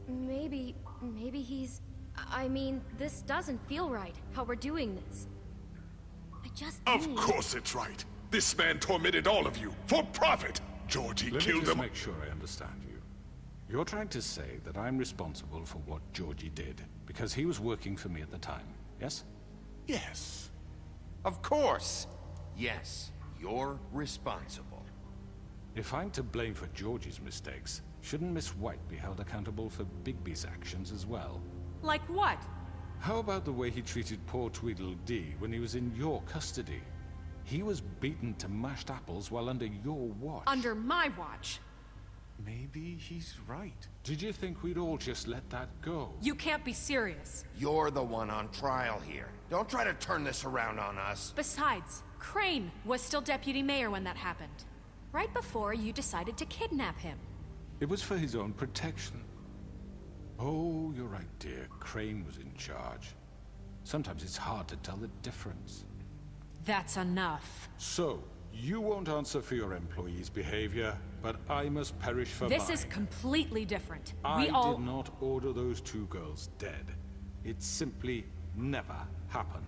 S14: Maybe he's... I mean, this doesn't feel right, how we're doing this. I just
S15: Of course it's right. This man tormented all of you, for profit. Georgie
S8: Let me
S15: killed
S8: just
S15: him.
S8: make sure I understand you. You're trying to say that I'm responsible for what Georgie did, because he was working for me at the time, yes?
S15: Yes.
S3: Of course. Yes, you're responsible.
S8: If I'm to blame for Georgie's mistakes, shouldn't Miss White be held accountable for Bigby's actions as well?
S4: Like what?
S8: How about the way he treated poor Tweedledee when he was in your custody? He was beaten to mashed apples while under your watch.
S4: Under my watch.
S12: Maybe he's right.
S8: Did you think we'd all just let that go?
S4: You can't be serious.
S3: You're the one on trial here. Don't try to turn this around on us.
S4: Besides, Crane was still deputy mayor when that happened. Right before you decided to kidnap him.
S8: It was for his own protection. Oh, you're right, dear. Crane was in charge. Sometimes it's hard to tell the difference.
S4: That's enough.
S8: So, you won't answer for your employees' behavior, but I must perish for
S4: This
S8: mine.
S4: is completely different.
S8: I
S4: We all...
S8: did not order those two girls dead. It simply never happened.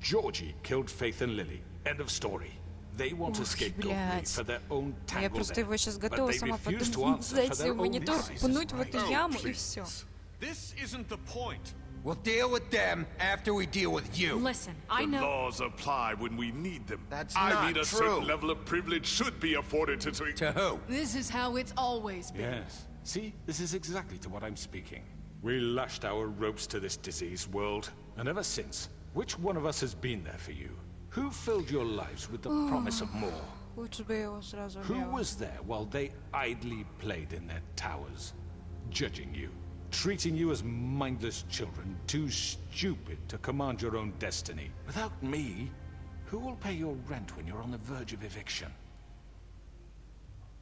S8: Georgie killed Faith and Lily. End of story. They want to scapegoat me for their own
S1: Я
S8: tangle
S1: просто
S8: there,
S1: его сейчас
S8: but
S1: готова
S8: they
S1: сама
S8: refuse to
S1: потом
S8: answer for
S1: зайти
S8: their
S1: в
S8: own
S1: монитор,
S8: lies.
S1: пнуть в эту
S15: Oh,
S1: яму и
S15: please.
S1: все.
S12: This isn't the point.
S16: We'll deal with them after we deal with you.
S4: Listen, I
S15: The
S4: know...
S15: laws apply when we need them.
S3: That's
S15: I
S3: not
S15: mean, a
S3: true.
S15: certain level of privilege should be afforded to...
S16: To who?
S2: This is how it's always been.
S8: Yes. See, this is exactly to what I'm speaking. We lashed our ropes to this diseased world, and ever since, which one of us has been there for you? Who filled your lives with the promise of more?
S1: Лучше бы я его сразу
S8: Who
S1: умела.
S8: was there while they idly played in their towers, judging you, treating you as mindless children, too stupid to command your own destiny? Without me, who will pay your rent when you're on the verge of eviction?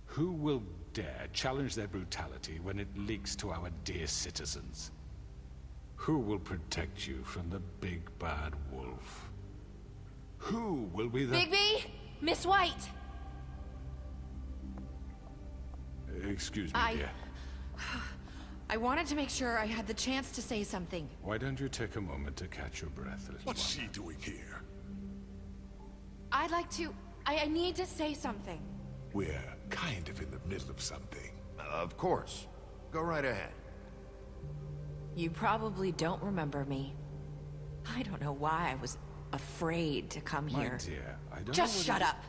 S8: Who will dare challenge their brutality when it leaks to our dear citizens? Who will protect you from the big bad wolf? Who will be the...
S17: Bigby! Miss White!
S8: Excuse me, dear.
S17: I wanted to make sure I had the chance to say something.
S8: Why don't you take a moment to catch your breath, little
S15: What's
S8: one?
S15: she doing here?
S17: I'd like to... I need to say something.
S15: We're kind of in the middle of something.
S3: Of course. Go right ahead.
S17: You probably don't remember me. I don't know why I was afraid to come
S8: My
S17: here.
S8: dear, I don't
S17: Just
S8: know
S17: shut up.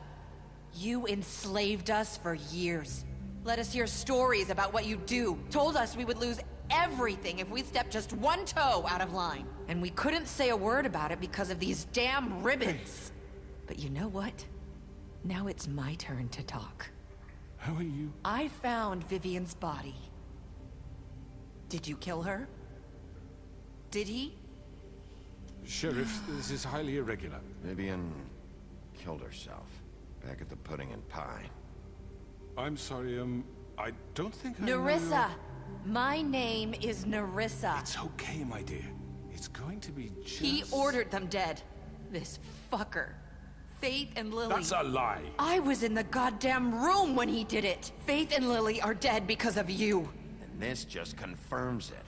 S17: You enslaved us for years. Let us hear stories about what you do. Told us we would lose everything if we stepped just one toe out of line. And we couldn't say a word about it because of these damn ribbons. But you know what? Now it's my turn to talk.
S8: How are you?
S17: I found Vivian's body. Did you kill her? Did he?
S8: Sheriff, this is highly irregular.
S3: Vivian killed herself back at the Pudding and Pie.
S8: I'm sorry, I don't think I know
S17: Nerissa! My name is Nerissa.
S8: It's okay, my dear. It's going to be just...
S17: He ordered them dead. This fucker. Faith and Lily.
S8: That's a lie.
S17: I was in the goddamn room when he did it. Faith and Lily are dead because of you.
S3: And this just confirms it.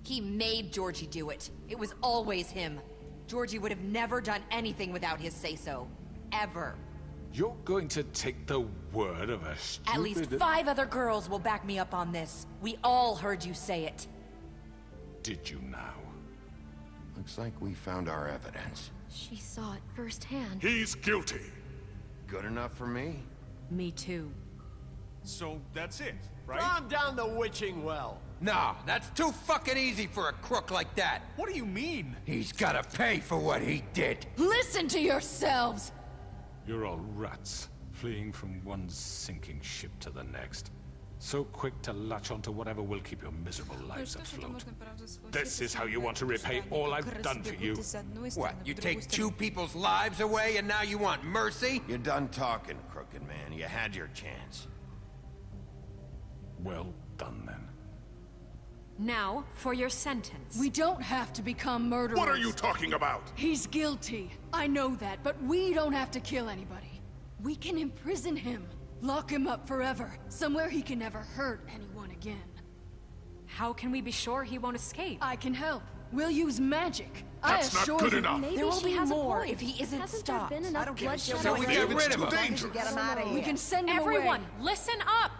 S17: He made Georgie do it. It was always him. Georgie would have never done anything without his say-so. Ever.
S8: You're going to take the word of a stupid...
S17: At least 5 other girls will back me up on this. We all heard you say it.
S8: Did you now?
S3: Looks like we found our evidence.
S14: She saw it firsthand.
S15: He's guilty.
S3: Good enough for me?
S17: Me too.
S12: So that's it, right?
S16: Calm down the witching well. No, that's too fucking easy for a crook like that.
S12: What do you mean?
S16: He's gotta pay for what he did.
S2: Listen to yourselves!
S8: You're all rats, fleeing from one sinking ship to the next. So quick to latch onto whatever will keep your miserable lives afloat. This is how you want to repay all I've done for you.
S16: What, you take 2 people's lives away and now you want mercy?
S3: You're done talking, crooked man. You had your chance.
S8: Well done, then.
S4: Now, for your sentence.
S2: We don't have to become murderers.
S15: What are you talking about?
S2: He's guilty. I know that, but we don't have to kill anybody. We can imprison him. Lock him up forever. Somewhere he can never hurt anyone again.
S4: How can we be sure he won't escape?
S2: I can help. We'll use magic.
S15: That's
S2: I
S15: not
S2: assure
S15: good
S2: you.
S15: enough.
S17: There
S14: Maybe
S17: will
S14: she
S17: be
S14: has a
S17: more
S14: point.
S17: if he isn't
S14: Hasn't
S17: stopped.
S14: there been enough bloodshed?
S16: So we
S14: already?
S16: get rid of
S15: Too
S16: him.
S15: dangerous.
S5: Get him out of here.
S2: We can send him
S4: Everyone,
S2: away.
S4: listen up!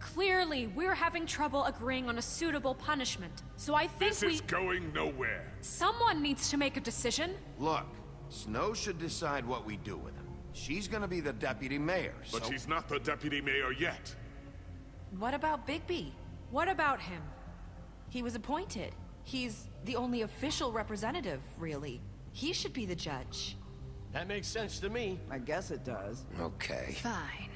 S4: Clearly, we're having trouble agreeing on a suitable punishment. So I think
S15: This is going nowhere.
S4: Someone needs to make a decision.
S3: Look, Snow should decide what we do with him. She's gonna be the deputy mayor,
S15: But
S3: so...
S15: she's not the deputy mayor yet.
S17: What about Bigby?
S4: What about him?
S17: He was appointed. He's the only official representative, really. He should be the judge.
S16: That makes sense to me.
S5: I guess it does.
S3: Okay.
S2: Fine.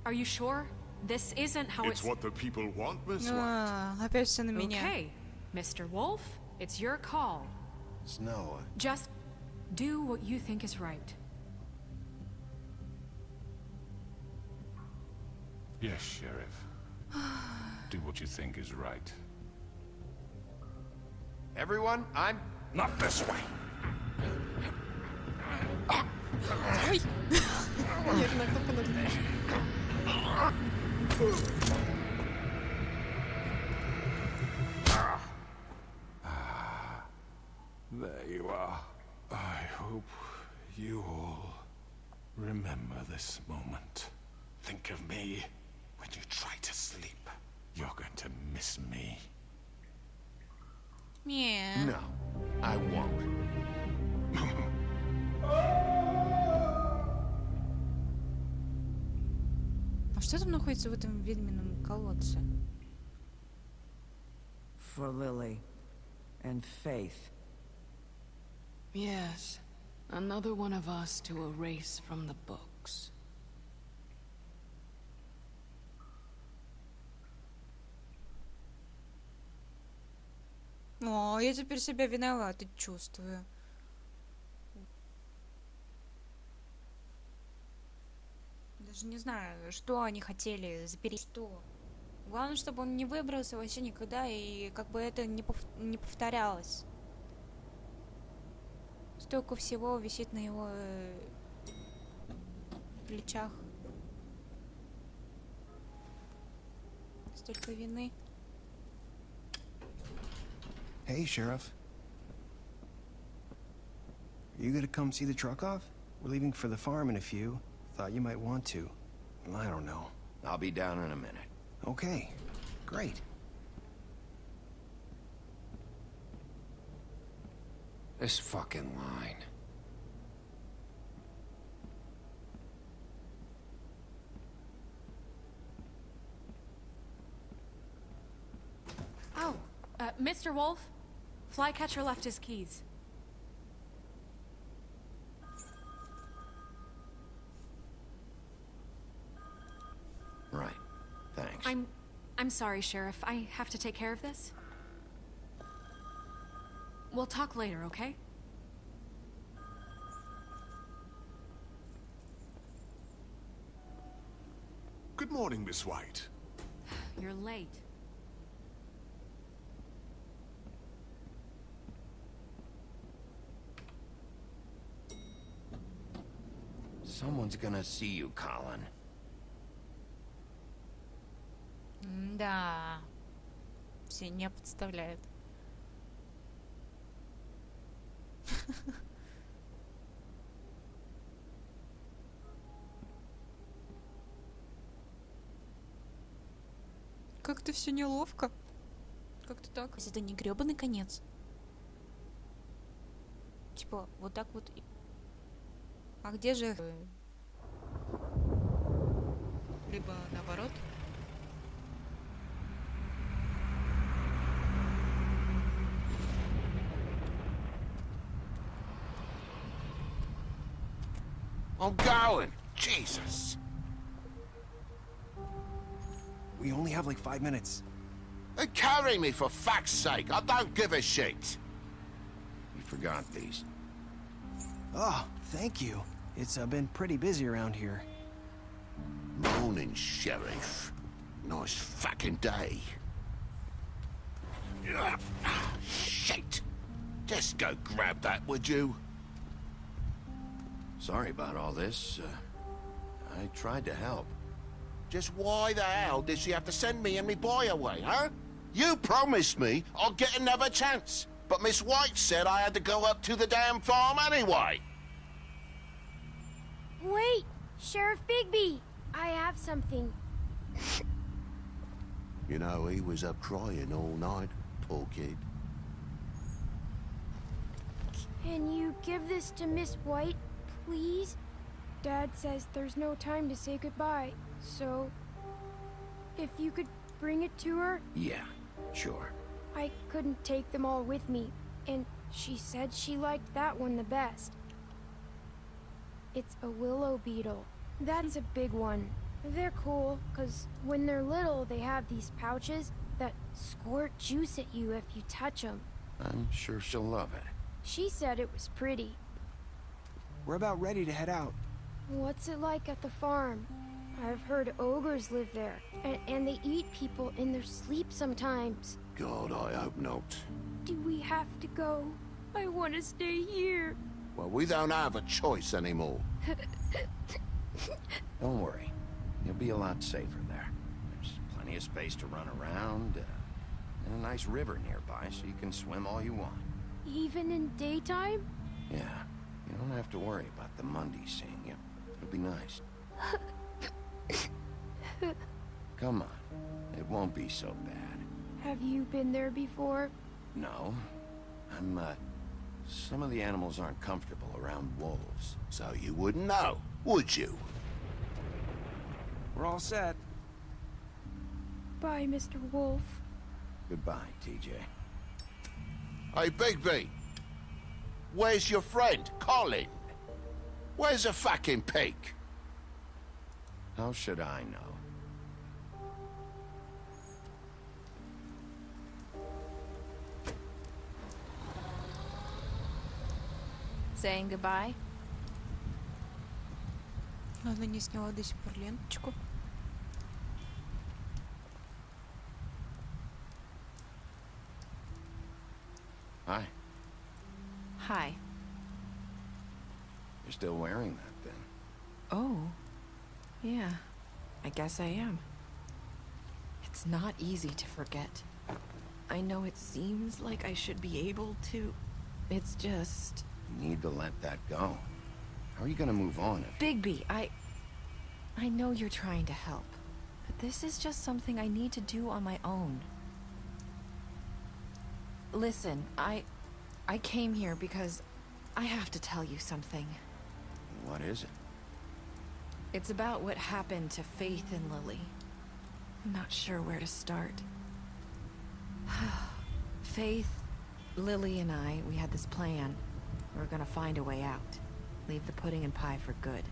S4: Are you sure? This isn't how
S15: It's what the people want, Miss White.
S1: Опять все на меня.
S4: Okay, Mr. Wolf, it's your call.
S3: Snow,
S4: Just do what you think is right.
S8: Yes, Sheriff. Do what you think is right.
S3: everyone, I'm...
S15: Not this way.
S1: Ой! Я на кнопку нажала.
S8: There you are. I hope you all remember this moment. Think of me when you try to sleep. You're going to miss me.
S1: Не.
S3: No, I won't.
S1: А что там находится в этом ведьмином колодце?
S5: For Lily and Faith.
S2: Yes. Another one of us to erase from the books.
S1: О, я теперь себя виноватой чувствую. Даже не знаю, что они хотели запереть. Что? Главное, чтобы он не выбрался вообще никогда, и как бы это не повторялось. Столько всего висит на его плечах. Столько вины.
S18: Hey, Sheriff. Are you gonna come see the truck off? We're leaving for the farm in a few. Thought you might want to. I don't know.
S3: I'll be down in a minute.
S18: Okay, great.
S16: This fucking line.
S4: Oh, Mr. Wolf? Flycatcher left his keys.
S3: Right. Thanks.
S4: I'm sorry, Sheriff. I have to take care of this. We'll talk later, okay?
S15: Good morning, Miss White.
S4: You're late.
S3: Someone's gonna see you, Colin.
S1: Да. Все не подставляют. Как-то все неловко. Как-то так. Если это не грёбаный конец. Типа, вот так вот. А где же... Либо наоборот.
S3: I'm going. Jesus.
S18: We only have like 5 minutes.
S3: Carry me for fuck's sake. I don't give a shit. You forgot these.
S18: Oh, thank you. It's been pretty busy around here.
S3: Morning, Sheriff. Nice fucking day. Shit. Just go grab that, would you? Sorry about all this. I tried to help. Just why the hell did she have to send me and me boy away, huh? You promised me I'd get another chance, but Miss White said I had to go up to the damn farm anyway.
S14: Wait, Sheriff Bigby, I have something.
S3: You know, he was up crying all night, poor kid.
S14: Can you give this to Miss White, please? Dad says there's no time to say goodbye, so if you could bring it to her?
S3: Yeah, sure.
S14: I couldn't take them all with me, and she said she liked that one the best. It's a willow beetle. That's a big one. They're cool, because when they're little, they have these pouches that squirt juice at you if you touch them.
S3: I'm sure she'll love it.
S14: She said it was pretty.
S18: We're about ready to head out.
S14: What's it like at the farm? I've heard ogres live there, and they eat people in their sleep sometimes.
S3: God, I hope not.
S14: Do we have to go? I want to stay here.
S3: Well, we don't have a choice anymore. Don't worry. You'll be a lot safer there. There's plenty of space to run around, and a nice river nearby, so you can swim all you want.
S14: Even in daytime?
S3: Yeah, you don't have to worry about the Mundies seeing you. It'll be nice. Come on. It won't be so bad.
S14: Have you been there before?
S3: No, Some of the animals aren't comfortable around wolves, so you wouldn't know, would you?
S18: We're all set.
S14: Bye, Mr. Wolf.
S3: Goodbye, TJ. Hey, Bigby! Where's your friend, Colin? Where's the fucking pig? How should I know?
S1: Saying goodbye. Она не сняла до сих пор ленточку.
S3: Hi.
S17: Hi.
S3: You're still wearing that, then?
S17: Oh. Yeah. I guess I am. It's not easy to forget. I know it seems like I should be able to. It's just...
S3: You need to let that go. How are you gonna move on if...
S17: Bigby, I know you're trying to help, but this is just something I need to do on my own. Listen, I came here because I have to tell you something.
S3: What is it?
S17: It's about what happened to Faith and Lily. I'm not sure where to start. Faith, Lily, and we had this plan. We were gonna find a way out. Leave the pudding and pie for good.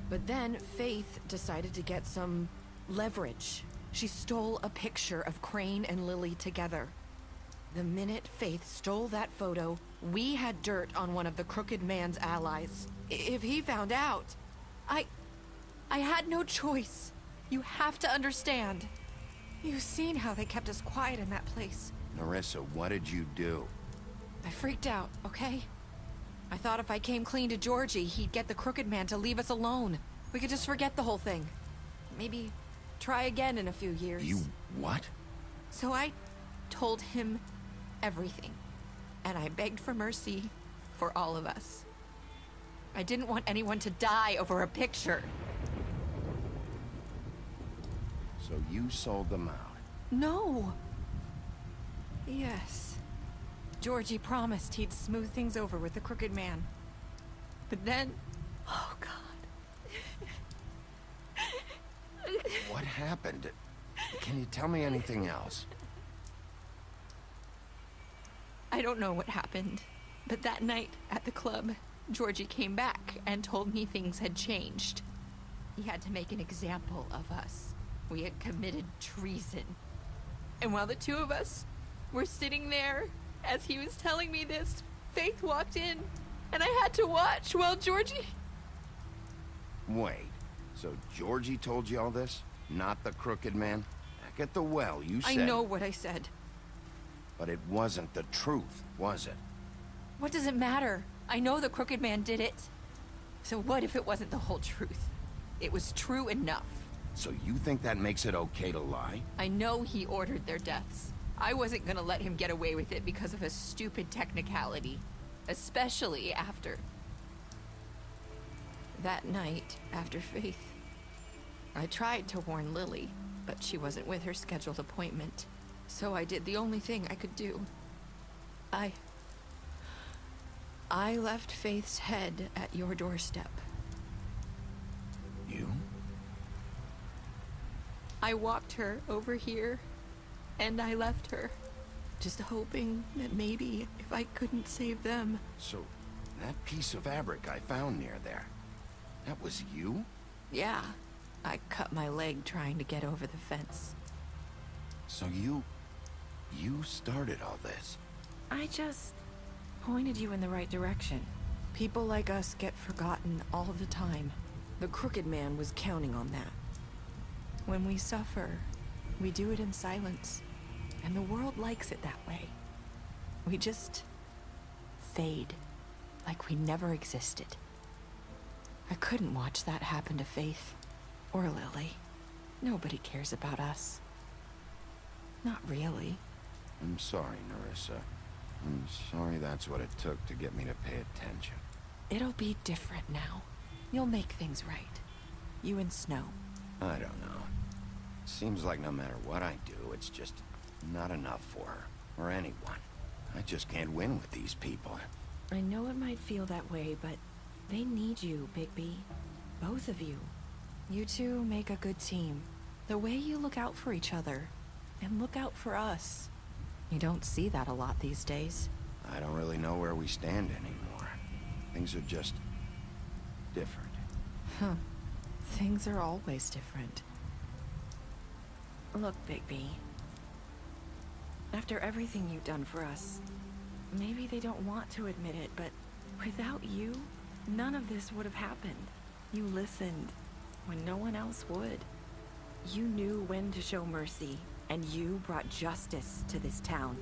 S17: But then Faith decided to get some leverage. She stole a picture of Crane and Lily together. The minute Faith stole that photo, we had dirt on one of the Crooked Man's allies. If he found out, I had no choice. You have to understand. You've seen how they kept us quiet in that place.
S3: Nerissa, what did you do?
S17: I freaked out, okay? I thought if I came clean to Georgie, he'd get the Crooked Man to leave us alone. We could just forget the whole thing. Maybe try again in a few years.
S3: You what?
S17: So I told him everything. And I begged for mercy for all of us. I didn't want anyone to die over a picture.
S3: So you sold them out?
S17: No. Yes. Georgie promised he'd smooth things over with the Crooked Man. But then... Oh, God.
S3: What happened? Can you tell me anything else?
S17: I don't know what happened. But that night at the club, Georgie came back and told me things had changed. He had to make an example of us. We had committed treason. And while the two of us were sitting there, as he was telling me this, Faith walked in, and I had to watch while Georgie...
S3: Wait, so Georgie told you all this? Not the Crooked Man? Back at the well, you said...
S17: I know what I said.
S3: But it wasn't the truth, was it?
S17: What does it matter? I know the Crooked Man did it. So what if it wasn't the whole truth? It was true enough.
S3: So you think that makes it okay to lie?
S17: I know he ordered their deaths. I wasn't gonna let him get away with it because of a stupid technicality. Especially after... that night, after Faith. I tried to warn Lily, but she wasn't with her scheduled appointment. So I did the only thing I could do. I left Faith's head at your doorstep.
S3: You?
S17: I walked her over here, and I left her. Just hoping that maybe if I couldn't save them...
S3: So, that piece of fabric I found near there, that was you?
S17: Yeah. I cut my leg trying to get over the fence.
S3: So you started all this?
S17: I just pointed you in the right direction. People like us get forgotten all the time. The Crooked Man was counting on that. When we suffer, we do it in silence. And the world likes it that way. We just fade, like we never existed. I couldn't watch that happen to Faith, or Lily. Nobody cares about us. Not really.
S3: I'm sorry, Nerissa. I'm sorry that's what it took to get me to pay attention.
S17: It'll be different now. You'll make things right. You and Snow.
S3: I don't know. Seems like no matter what I do, it's just not enough for her, or anyone. I just can't win with these people.
S11: I know it might feel that way, but they need you, Bigby. Both of you. You two make a good team. The way you look out for each other, and look out for us. You don't see that a lot these days.
S3: I don't really know where we stand anymore. Things are just different.
S11: Huh. Things are always different. Look, Bigby. After everything you've done for us, maybe they don't want to admit it, but without you, none of this would have happened. You listened when no one else would. You knew when to show mercy, and you brought justice to this town.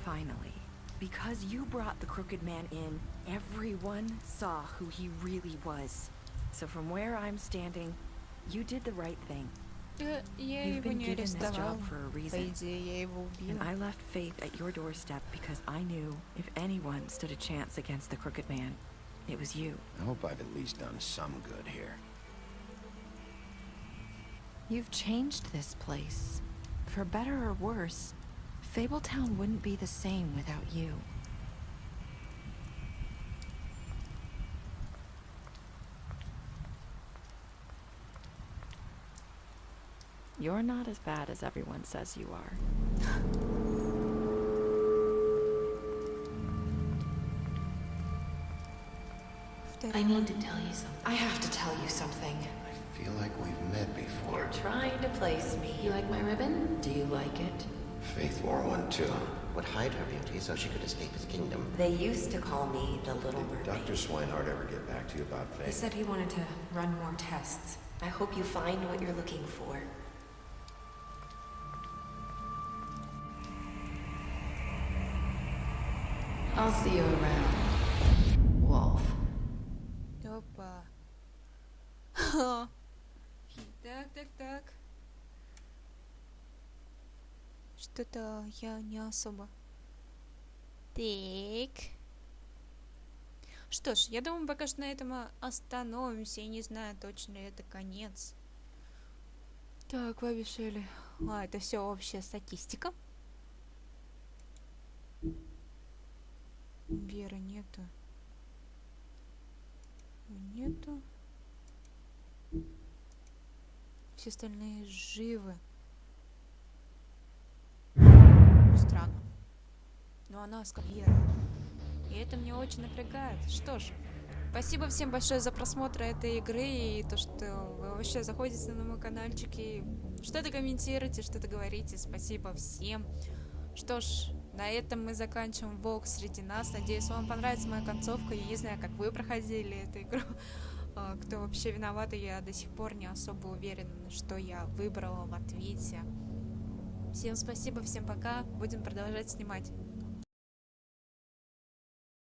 S11: Finally. Because you brought the Crooked Man in, everyone saw who he really was. So from where I'm standing, you did the right thing. You've been given this job for a reason. And I left Faith at your doorstep because I knew if anyone stood a chance against the Crooked Man, it was you.
S3: I hope I've at least done some good here.
S11: You've changed this place. For better or worse, Fabletown wouldn't be the same without you. You're not as bad as everyone says you are.
S4: I need to tell you something. I have to tell you something.
S3: I feel like we've met before.
S4: You're trying to place me. You like my ribbon? Do you like it?
S19: Faith wore one too. Would hide her beauty so she could escape his kingdom.
S4: They used to call me the Little Mermaid.
S19: Dr. Swinehart ever get back to you about Faith?
S4: He said he wanted to run more tests. I hope you find what you're looking for. I'll see you around, Wolf.
S1: Опа. Так. Что-то я не особо. Так. Что ж, я думаю, пока что на этом остановимся. Я не знаю, точно ли это конец. Так, вы обещали. Это все общая статистика. Веры нету. Нету. Все остальные живы. Странно. Но она Вера. И это меня очень напрягает. Что ж, спасибо всем большое за просмотр этой игры и то, что вы вообще заходите на мой каналчик и что-то комментируете, что-то говорите. Спасибо всем. Что ж, на этом мы заканчиваем «Волк среди нас». Надеюсь, вам понравится моя концовка. Я не знаю, как вы проходили эту игру. Кто вообще виноват, я до сих пор не особо уверена, что я выбрала в ответе. Всем спасибо, всем пока. Будем продолжать снимать.